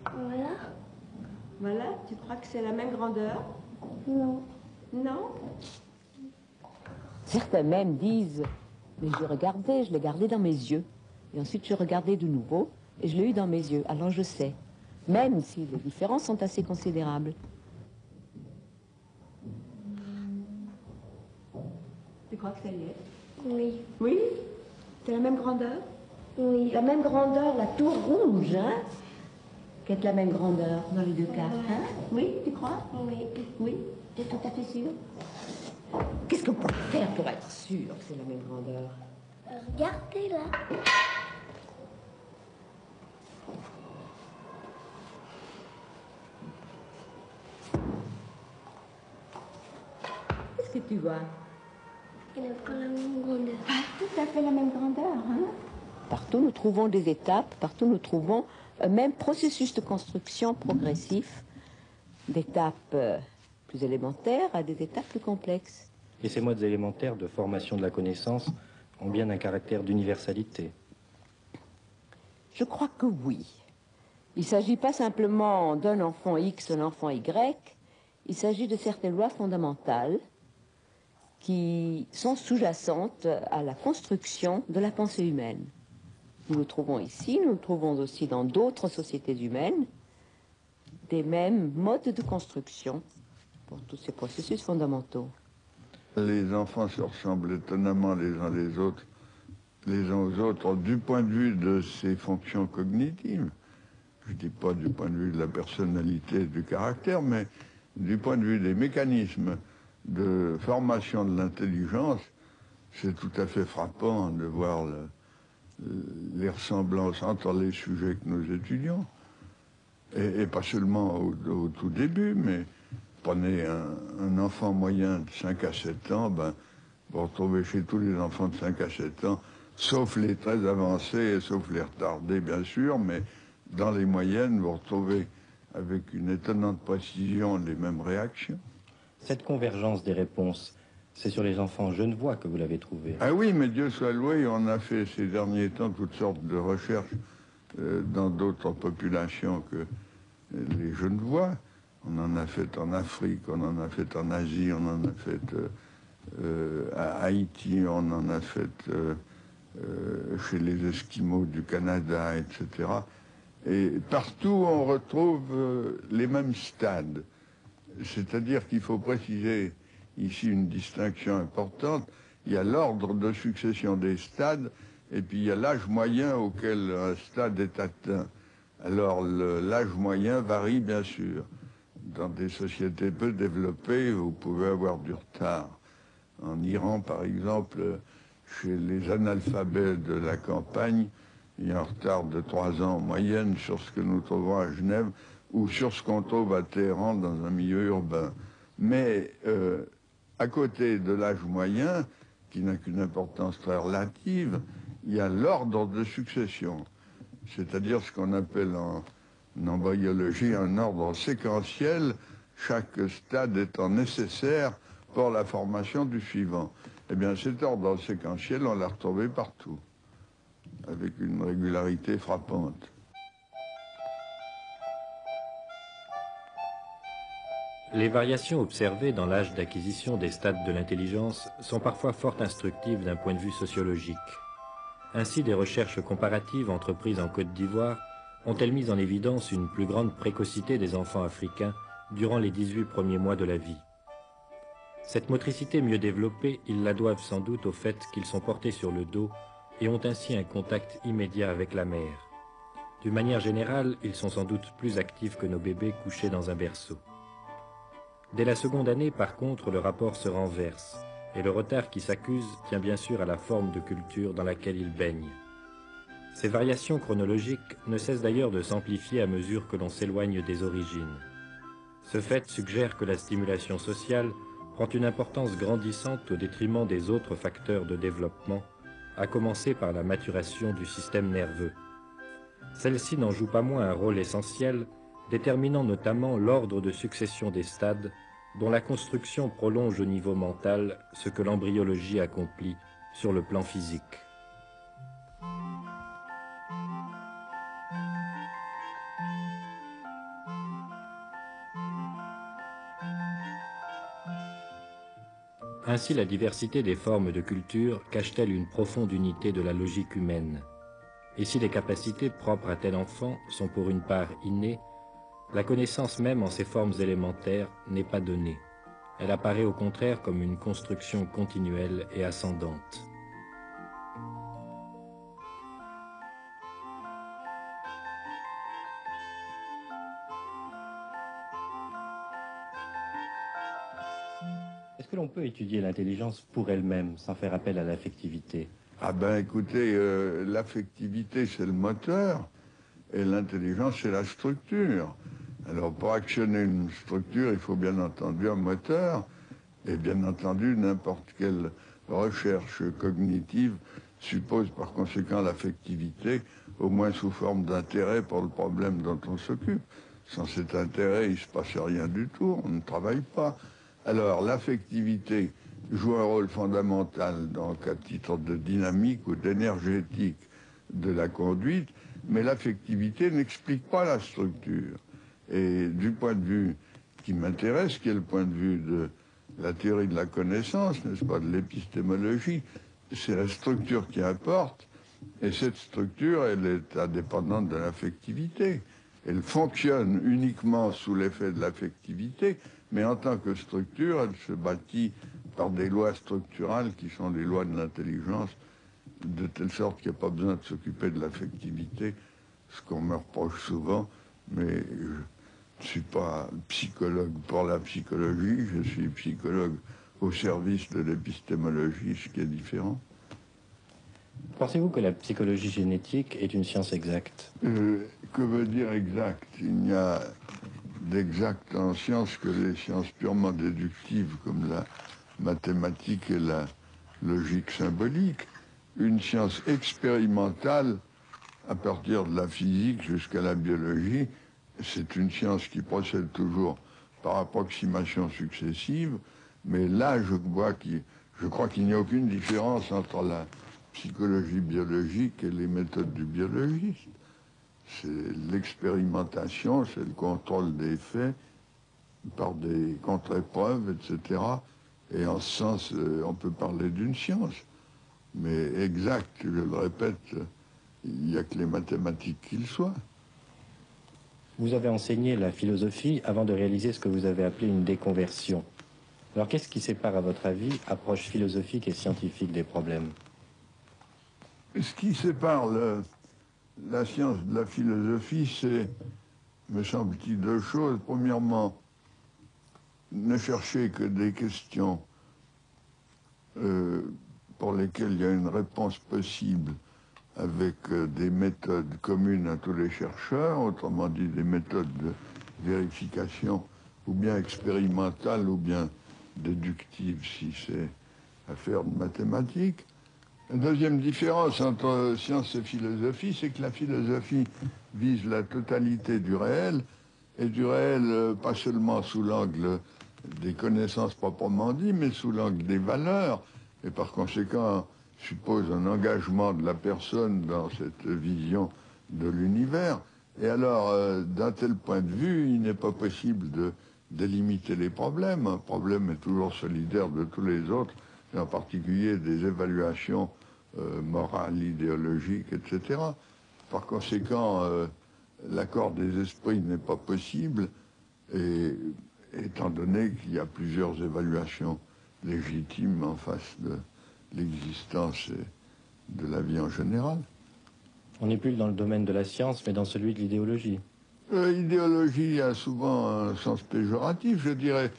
Voilà. Voilà, tu crois que c'est la même grandeur? Non. Non? Certains même disent, mais je l'ai gardé dans mes yeux. Et ensuite, je regardais de nouveau, et je l'ai eu dans mes yeux. Alors je sais, même si les différences sont assez considérables. Tu crois que ça y est? Oui. Oui? C'est la même grandeur? Oui. La même grandeur, la tour rouge, hein? Qui est la même grandeur dans les deux cas, hein? Oui, tu crois? Oui. Oui, tu es tout à fait sûr? Qu'est-ce qu'on peut faire pour être sûr que c'est la même grandeur? Regardez là. Qu'est-ce que tu vois? Il n'a pas la même grandeur. Pas tout à fait la même grandeur, hein? Partout nous trouvons des étapes, partout nous trouvons un même processus de construction progressif, d'étapes plus élémentaires à des étapes plus complexes. Et ces modes élémentaires de formation de la connaissance ont bien un caractère d'universalité. Je crois que oui. Il ne s'agit pas simplement d'un enfant X, d'un enfant Y, il s'agit de certaines lois fondamentales qui sont sous-jacentes à la construction de la pensée humaine. Nous le trouvons ici, nous le trouvons aussi dans d'autres sociétés humaines, des mêmes modes de construction pour tous ces processus fondamentaux. Les enfants se ressemblent étonnamment les uns aux autres, du point de vue de ces fonctions cognitives. Je ne dis pas du point de vue de la personnalité et du caractère, mais du point de vue des mécanismes de formation de l'intelligence, c'est tout à fait frappant de voir les ressemblances entre les sujets que nous étudions. Et pas seulement au tout début, mais prenez un enfant moyen de 5 à 7 ans, vous retrouvez chez tous les enfants de 5 à 7 ans, sauf les très avancés et sauf les retardés, bien sûr, mais dans les moyennes, vous retrouvez avec une étonnante précision les mêmes réactions. Cette convergence des réponses, c'est sur les enfants genevois que vous l'avez trouvée. Ah oui, mais Dieu soit loué, on a fait ces derniers temps toutes sortes de recherches dans d'autres populations que les genevois. On en a fait en Afrique, on en a fait en Asie, on en a fait à Haïti, on en a fait chez les Esquimaux du Canada, etc. Et partout, on retrouve les mêmes stades. C'est-à-dire qu'il faut préciser ici une distinction importante. Il y a l'ordre de succession des stades, et puis il y a l'âge moyen auquel un stade est atteint. Alors l'âge moyen varie bien sûr. Dans des sociétés peu développées, vous pouvez avoir du retard. En Iran, par exemple, chez les analphabètes de la campagne, il y a un retard de 3 ans en moyenne sur ce que nous trouvons à Genève ou sur ce qu'on trouve à Téhéran dans un milieu urbain. Mais à côté de l'âge moyen, qui n'a qu'une importance très relative, il y a l'ordre de succession, c'est-à-dire ce qu'on appelle en embryologie un ordre séquentiel, chaque stade étant nécessaire pour la formation du suivant. Eh bien, cet ordre séquentiel, on l'a retrouvé partout, avec une régularité frappante. Les variations observées dans l'âge d'acquisition des stades de l'intelligence sont parfois fort instructives d'un point de vue sociologique. Ainsi, des recherches comparatives entreprises en Côte d'Ivoire ont-elles mis en évidence une plus grande précocité des enfants africains durant les 18 premiers mois de la vie. Cette motricité mieux développée, ils la doivent sans doute au fait qu'ils sont portés sur le dos et ont ainsi un contact immédiat avec la mère. D'une manière générale, ils sont sans doute plus actifs que nos bébés couchés dans un berceau. Dès la seconde année, par contre, le rapport se renverse, et le retard qui s'accuse tient bien sûr à la forme de culture dans laquelle ils baignent. Ces variations chronologiques ne cessent d'ailleurs de s'amplifier à mesure que l'on s'éloigne des origines. Ce fait suggère que la stimulation sociale prend une importance grandissante au détriment des autres facteurs de développement, à commencer par la maturation du système nerveux. Celle-ci n'en joue pas moins un rôle essentiel, déterminant notamment l'ordre de succession des stades, dont la construction prolonge au niveau mental ce que l'embryologie accomplit sur le plan physique. Ainsi, la diversité des formes de culture cache-t-elle une profonde unité de la logique humaine. Et si les capacités propres à tel enfant sont pour une part innées, la connaissance même en ses formes élémentaires n'est pas donnée. Elle apparaît au contraire comme une construction continuelle et ascendante. Est-ce que l'on peut étudier l'intelligence pour elle-même, sans faire appel à l'affectivité? Ah ben écoutez, l'affectivité c'est le moteur et l'intelligence c'est la structure. Alors pour actionner une structure, il faut bien entendu un moteur et bien entendu n'importe quelle recherche cognitive suppose par conséquent l'affectivité, au moins sous forme d'intérêt pour le problème dont on s'occupe. Sans cet intérêt, il ne se passe rien du tout, on ne travaille pas. Alors l'affectivité joue un rôle fondamental donc à titre de dynamique ou d'énergétique de la conduite, mais l'affectivité n'explique pas la structure. Et du point de vue qui m'intéresse, qui est le point de vue de la théorie de la connaissance, n'est-ce pas, de l'épistémologie, c'est la structure qui importe, et cette structure, elle est indépendante de l'affectivité. Elle fonctionne uniquement sous l'effet de l'affectivité, mais en tant que structure, elle se bâtit par des lois structurales qui sont les lois de l'intelligence, de telle sorte qu'il n'y a pas besoin de s'occuper de l'affectivité, ce qu'on me reproche souvent, mais je ne suis pas psychologue pour la psychologie, je suis psychologue au service de l'épistémologie, ce qui est différent. Pensez-vous que la psychologie génétique est une science exacte? Que veut dire exact? Il n'y a d'exact en science que les sciences purement déductives comme la mathématique et la logique symbolique. Une science expérimentale, à partir de la physique jusqu'à la biologie, c'est une science qui procède toujours par approximation successive, mais là, je crois qu'il n'y a aucune différence entre la psychologie biologique et les méthodes du biologiste. C'est l'expérimentation, c'est le contrôle des faits par des contre-épreuves, etc. Et en ce sens, on peut parler d'une science. Mais exact, je le répète, il n'y a que les mathématiques qui le soient. Vous avez enseigné la philosophie avant de réaliser ce que vous avez appelé une déconversion. Alors qu'est-ce qui sépare, à votre avis, approche philosophique et scientifique des problèmes? Ce qui sépare la science de la philosophie, c'est, me semble-t-il, deux choses. Premièrement, ne chercher que des questions pour lesquelles il y a une réponse possible avec des méthodes communes à tous les chercheurs, autrement dit des méthodes de vérification ou bien expérimentales ou bien déductives si c'est affaire de mathématiques. La deuxième différence entre science et philosophie, c'est que la philosophie vise la totalité du réel, et du réel pas seulement sous l'angle des connaissances proprement dit, mais sous l'angle des valeurs, et par conséquent suppose un engagement de la personne dans cette vision de l'univers. Et alors, d'un tel point de vue, il n'est pas possible de délimiter les problèmes. Un problème est toujours solidaire de tous les autres, et en particulier des évaluations morales, idéologiques, etc. Par conséquent, l'accord des esprits n'est pas possible, et étant donné qu'il y a plusieurs évaluations légitimes en face de l'existence et de la vie en général. On n'est plus dans le domaine de la science, mais dans celui de l'idéologie. L'idéologie a souvent un sens péjoratif. Je dirais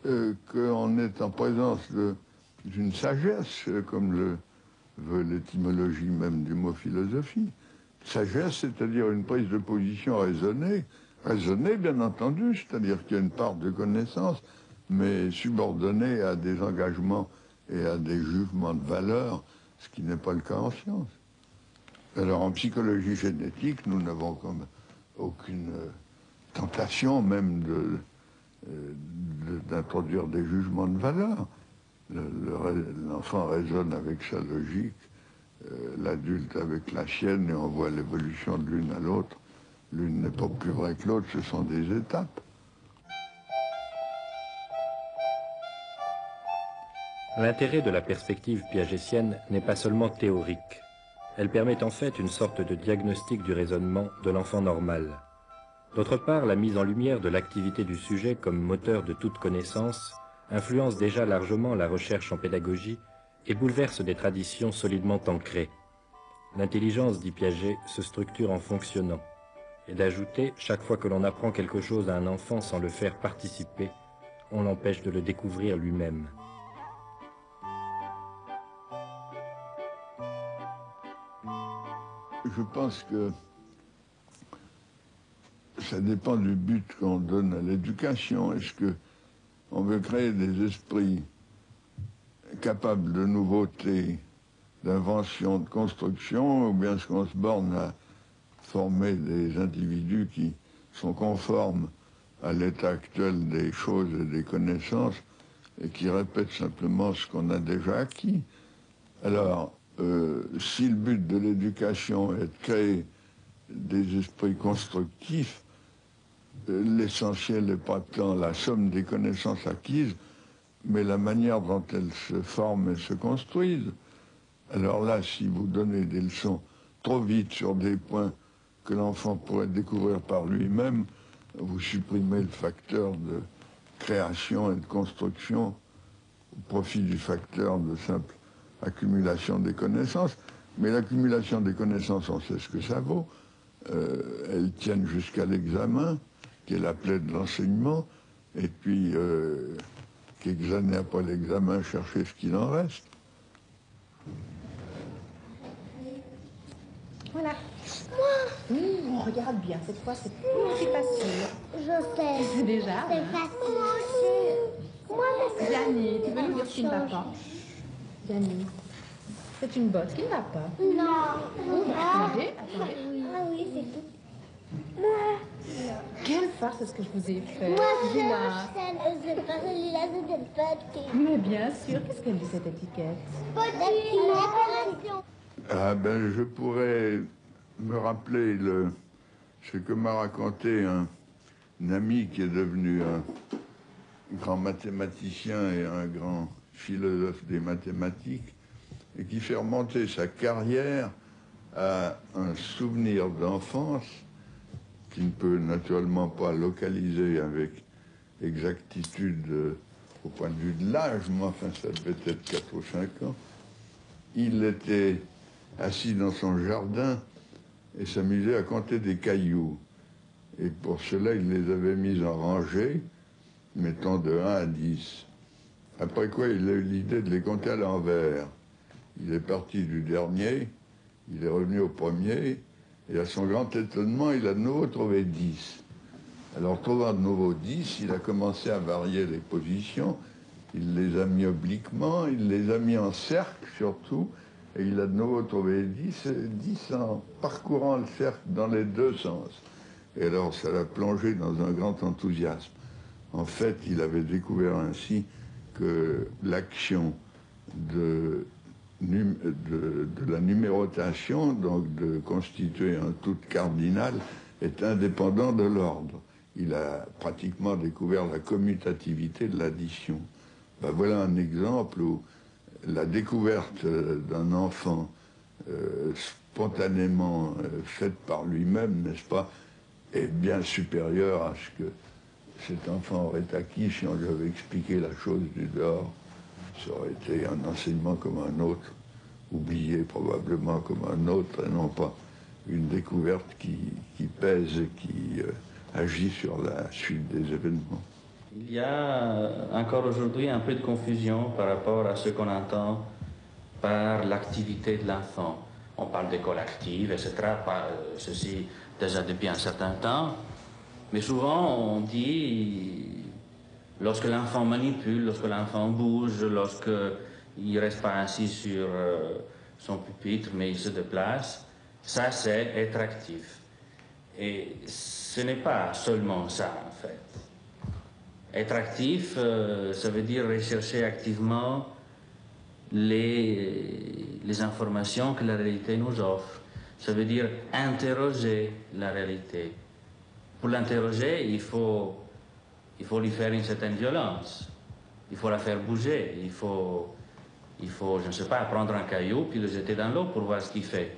qu'on est en présence d'une sagesse, comme le veut l'étymologie même du mot philosophie. Sagesse, c'est-à-dire une prise de position raisonnée. Raisonnée, bien entendu, c'est-à-dire qu'il y a une part de connaissance, mais subordonnée à des engagements et à des jugements de valeur ce qui n'est pas le cas en science. Alors en psychologie génétique, nous n'avons comme aucune tentation même d'introduire des jugements de valeur. L'enfant raisonne avec sa logique, l'adulte avec la sienne, et on voit l'évolution de l'une à l'autre. L'une n'est pas plus vraie que l'autre, ce sont des étapes. L'intérêt de la perspective piagétienne n'est pas seulement théorique. Elle permet en fait une sorte de diagnostic du raisonnement de l'enfant normal. D'autre part, la mise en lumière de l'activité du sujet comme moteur de toute connaissance influence déjà largement la recherche en pédagogie et bouleverse des traditions solidement ancrées. L'intelligence, dit Piaget, se structure en fonctionnant. Et d'ajouter, chaque fois que l'on apprend quelque chose à un enfant sans le faire participer, on l'empêche de le découvrir lui-même. Je pense que ça dépend du but qu'on donne à l'éducation. Est-ce qu'on veut créer des esprits capables de nouveauté, d'invention, de construction, ou bien est-ce qu'on se borne à former des individus qui sont conformes à l'état actuel des choses et des connaissances et qui répètent simplement ce qu'on a déjà acquis? Alors, si le but de l'éducation est de créer des esprits constructifs, l'essentiel n'est pas tant la somme des connaissances acquises, mais la manière dont elles se forment et se construisent. Alors là, si vous donnez des leçons trop vite sur des points que l'enfant pourrait découvrir par lui-même, vous supprimez le facteur de création et de construction au profit du facteur de simple accumulation des connaissances. Mais l'accumulation des connaissances, on sait ce que ça vaut. Elles tiennent jusqu'à l'examen, qui est la plaie de l'enseignement, et puis quelques années après l'examen, chercher ce qu'il en reste. Voilà. On regarde bien. Cette fois, c'est plus facile. Je sais. C'est déjà. C'est facile. Moi, Yanni, tu veux nous dire ce qui ne va pas? Yanni, c'est une botte qui ne va pas. Non. Attendez. Ah oui, c'est tout. Quelle farce est-ce que je vous ai fait? Moi, Gina. c'est pas celui-là, c'est une petite. Mais bien sûr, qu'est-ce qu'elle dit cette étiquette? Petite. Ah ben, je pourrais me rappeler ce que m'a raconté un ami qui est devenu un grand mathématicien et un grand philosophe des mathématiques, et qui fait remonter sa carrière à un souvenir d'enfance qui ne peut naturellement pas localiser avec exactitude au point de vue de l'âge, mais enfin ça devait être 4 ou 5 ans. Il était assis dans son jardin et s'amusait à compter des cailloux. Et pour cela, il les avait mis en rangée, mettant de 1 à 10. Après quoi, il a eu l'idée de les compter à l'envers. Il est parti du dernier, il est revenu au premier, et à son grand étonnement, il a de nouveau trouvé 10. Alors, trouvant de nouveau 10, il a commencé à varier les positions. Il les a mis obliquement, il les a mis en cercle surtout, et il a de nouveau trouvé 10 en parcourant le cercle dans les deux sens. Et alors, ça l'a plongé dans un grand enthousiasme. En fait, il avait découvert ainsi que l'action de la numérotation, donc de constituer un tout cardinal, est indépendant de l'ordre. Il a pratiquement découvert la commutativité de l'addition. Ben voilà un exemple où la découverte d'un enfant spontanément faite par lui-même, n'est-ce pas, est bien supérieure à ce que cet enfant aurait acquis si on lui avait expliqué la chose du dehors. Ça aurait été un enseignement comme un autre, oublié probablement comme un autre, et non pas une découverte qui pèse et qui agit sur la suite des événements. Il y a encore aujourd'hui un peu de confusion par rapport à ce qu'on entend par l'activité de l'enfant. On parle d'école active, etc., ceci déjà depuis un certain temps, mais souvent on dit lorsque l'enfant manipule, lorsque l'enfant bouge, lorsqu'il ne reste pas assis sur son pupitre, mais il se déplace. Ça, c'est être actif. Et ce n'est pas seulement ça, en fait. Être actif, ça veut dire rechercher activement les informations que la réalité nous offre. Ça veut dire interroger la réalité. Pour l'interroger, il faut lui faire une certaine violence. Il faut la faire bouger. Il faut, je ne sais pas, prendre un caillou puis le jeter dans l'eau pour voir ce qu'il fait.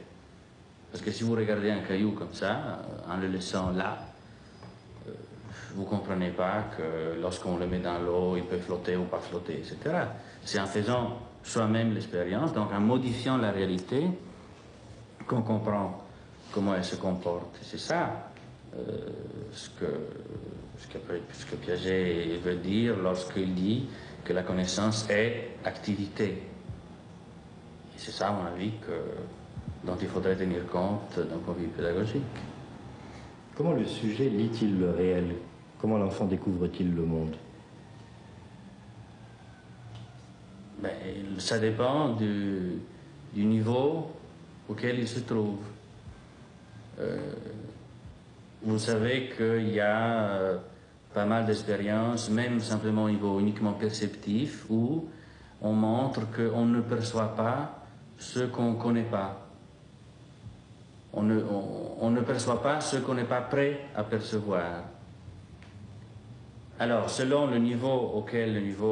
Parce que si vous regardez un caillou comme ça, en le laissant là, vous ne comprenez pas que lorsqu'on le met dans l'eau, il peut flotter ou pas flotter, etc. C'est en faisant soi-même l'expérience, donc en modifiant la réalité, qu'on comprend comment elle se comporte. C'est ça ce que Piaget veut dire lorsqu'il dit que la connaissance est activité. Et c'est ça, à mon avis, dont il faudrait tenir compte d'un point de vue pédagogique. Comment le sujet lit-il le réel? Comment l'enfant découvre-t-il le monde? Ben, ça dépend du niveau auquel il se trouve. Vous savez qu'il y a pas mal d'expériences, même simplement au niveau uniquement perceptif, où on montre qu'on ne perçoit pas ce qu'on ne connaît pas. On ne perçoit pas ce qu'on n'est pas prêt à percevoir. Alors, selon le niveau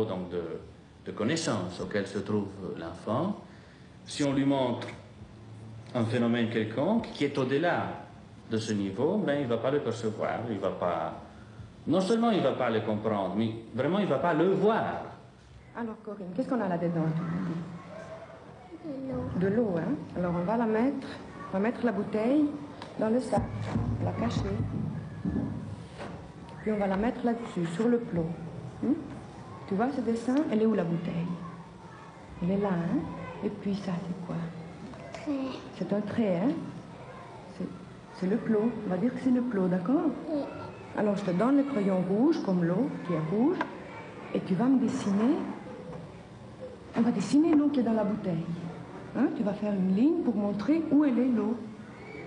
donc de connaissance auquel se trouve l'enfant, si on lui montre un phénomène quelconque qui est au-delà de ce niveau, ben, il ne va pas le percevoir, il va pas... Non seulement il ne va pas le comprendre, mais vraiment il ne va pas le voir. Alors Corinne, qu'est-ce qu'on a là-dedans? De l'eau, hein? Alors on va mettre la bouteille dans le sac, la cacher. Puis on va la mettre là-dessus, sur le plot. Tu vois ce dessin? Elle est où la bouteille? Elle est là, hein? Et puis ça, c'est quoi? Trait. C'est un trait, hein? C'est le plot. On va dire que c'est le plot, d'accord? Oui. Alors je te donne le crayon rouge, comme l'eau qui est rouge, et tu vas me dessiner. On va dessiner l'eau qui est dans la bouteille. Hein? Tu vas faire une ligne pour montrer où elle est l'eau.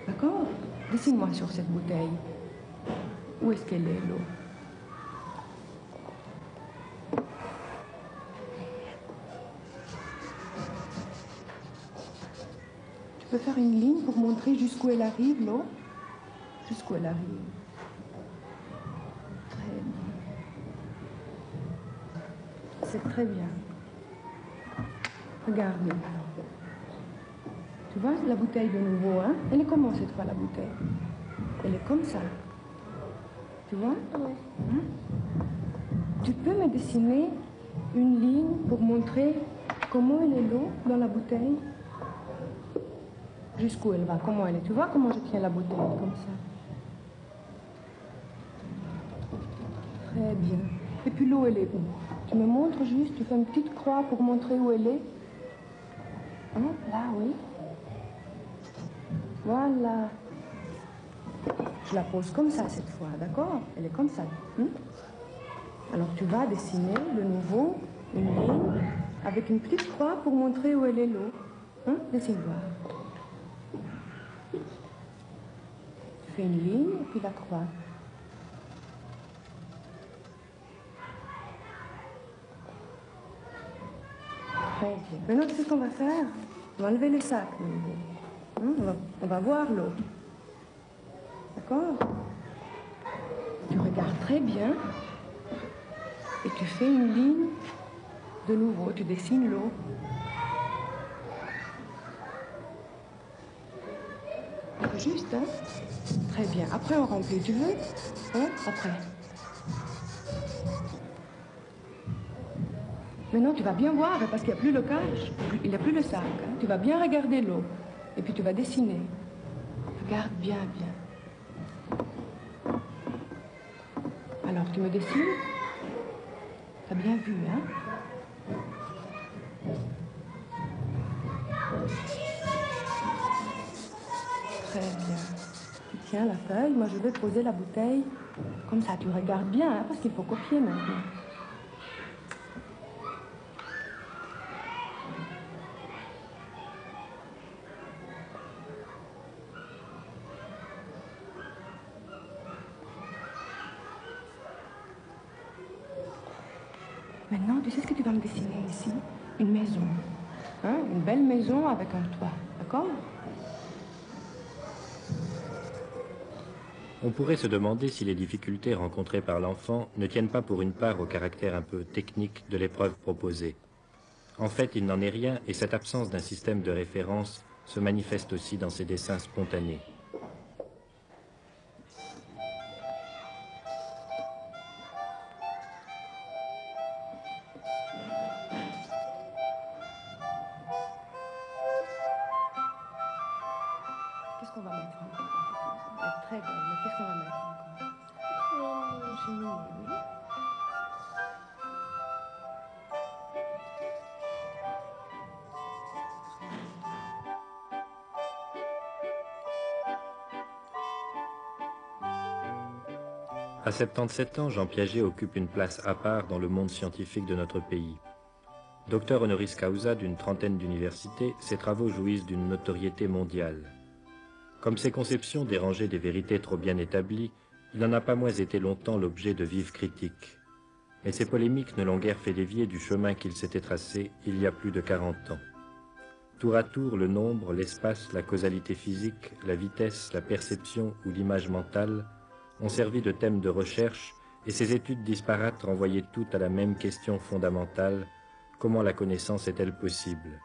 D'accord? Dessine-moi sur cette bouteille. Où est-ce qu'elle est, l'eau? Tu peux faire une ligne pour montrer jusqu'où elle arrive, l'eau? Jusqu'où elle arrive. Très bien. C'est très bien. Regarde. Tu vois la bouteille de nouveau, hein? Elle est comment cette fois, la bouteille? Elle est comme ça. Tu vois? Oui. Hein? Tu peux me dessiner une ligne pour montrer comment elle est l'eau dans la bouteille? Jusqu'où elle va? Comment elle est? Tu vois comment je tiens la bouteille? Comme ça. Très bien. Et puis l'eau, elle est où? Tu me montres juste, tu fais une petite croix pour montrer où elle est. Hein? Là, oui. Voilà. Je la pose comme ça cette fois, d'accord? Elle est comme ça. Alors tu vas dessiner de nouveau une ligne avec une petite croix pour montrer où elle est l'eau. Dessine voir. Tu fais une ligne et puis la croix. Très bien. Maintenant, tu sais ce qu'on va faire? On va enlever le sac. On va voir l'eau. D'accord? Tu regardes très bien et tu fais une ligne de nouveau. Tu dessines l'eau. Juste, hein? Très bien. Après, on remplit. Tu veux? Hein? Après. Maintenant, tu vas bien voir, parce qu'il n'y a plus le cache, il n'y a plus le sac. Hein? Tu vas bien regarder l'eau. Et puis tu vas dessiner. Regarde bien, bien. Alors, tu me dessines? T'as bien vu, hein? Très bien. Tu tiens la feuille, moi je vais poser la bouteille. Comme ça, tu regardes bien, hein, parce qu'il faut copier maintenant. Maintenant, tu sais ce que tu vas me dessiner ici? Une maison. Hein? Une belle maison avec un toit. D'accord? On pourrait se demander si les difficultés rencontrées par l'enfant ne tiennent pas pour une part au caractère un peu technique de l'épreuve proposée. En fait, il n'en est rien et cette absence d'un système de référence se manifeste aussi dans ses dessins spontanés. Qu'est-ce qu'on va mettre encore? Elle est très belle, mais qu'est-ce qu'on va mettre encore? Oui. Chenille, oui. À 77 ans, Jean Piaget occupe une place à part dans le monde scientifique de notre pays. Docteur honoris causa d'une trentaine d'universités, ses travaux jouissent d'une notoriété mondiale. Comme ses conceptions dérangeaient des vérités trop bien établies, il n'en a pas moins été longtemps l'objet de vives critiques. Mais ces polémiques ne l'ont guère fait dévier du chemin qu'il s'était tracé il y a plus de 40 ans. Tour à tour, le nombre, l'espace, la causalité physique, la vitesse, la perception ou l'image mentale ont servi de thème de recherche et ces études disparates renvoyaient toutes à la même question fondamentale: comment la connaissance est-elle possible?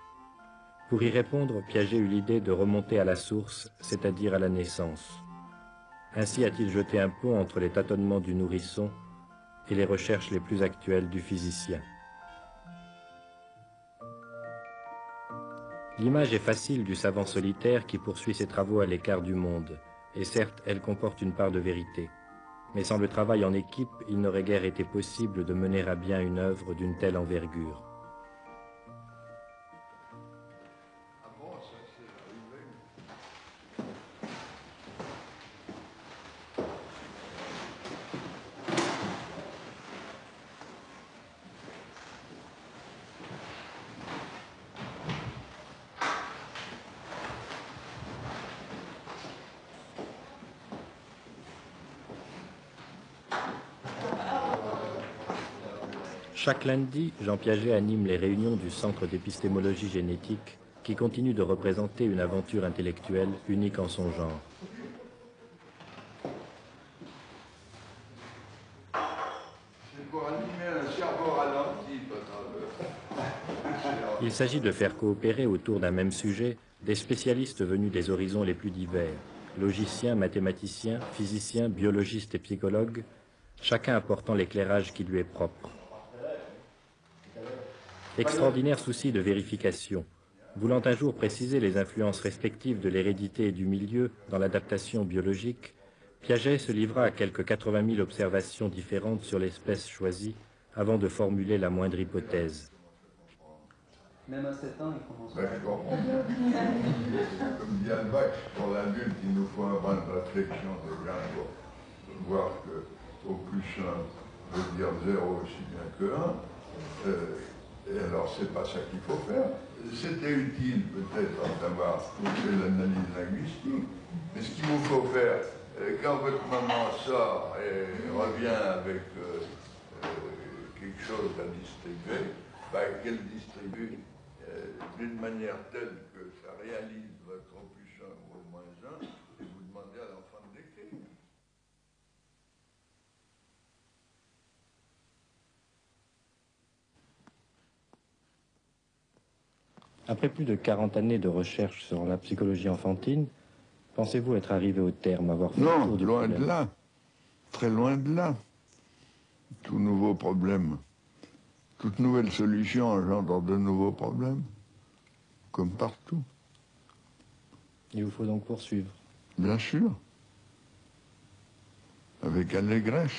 Pour y répondre, Piaget eut l'idée de remonter à la source, c'est-à-dire à la naissance. Ainsi a-t-il jeté un pont entre les tâtonnements du nourrisson et les recherches les plus actuelles du physicien. L'image est facile du savant solitaire qui poursuit ses travaux à l'écart du monde, et certes, elle comporte une part de vérité. Mais sans le travail en équipe, il n'aurait guère été possible de mener à bien une œuvre d'une telle envergure. Chaque lundi, Jean Piaget anime les réunions du Centre d'épistémologie génétique qui continue de représenter une aventure intellectuelle unique en son genre. C'est pour animer un cerveau ralenti, Il s'agit de faire coopérer autour d'un même sujet des spécialistes venus des horizons les plus divers, logiciens, mathématiciens, physiciens, biologistes et psychologues, chacun apportant l'éclairage qui lui est propre. Extraordinaire souci de vérification, voulant un jour préciser les influences respectives de l'hérédité et du milieu dans l'adaptation biologique, Piaget se livra à quelques 80 000 observations différentes sur l'espèce choisie avant de formuler la moindre hypothèse. Même à 7 ans, il commence. Ben, je comprends. Comme dit Albach, pour l'adulte, il nous faut un brin de réflexion déjà pour voir que au plus 1 veut dire 0 aussi bien que 1. Et alors, c'est pas ça qu'il faut faire. C'était utile peut-être d'avoir fait l'analyse linguistique, mais ce qu'il vous faut faire, quand votre maman sort et revient avec quelque chose à distribuer, ben, qu'elle distribue d'une manière telle que ça réalise votre au plus 1 ou au moins 1, et vous demandez à l'enfant de l'écrire. Après plus de 40 années de recherche sur la psychologie enfantine, pensez-vous être arrivé au terme, avoir fait le tour du loin problème? de là. Très loin de là. Tout nouveau problème, toute nouvelle solution engendre de nouveaux problèmes, comme partout. Il vous faut donc poursuivre. Bien sûr. Avec allégresse.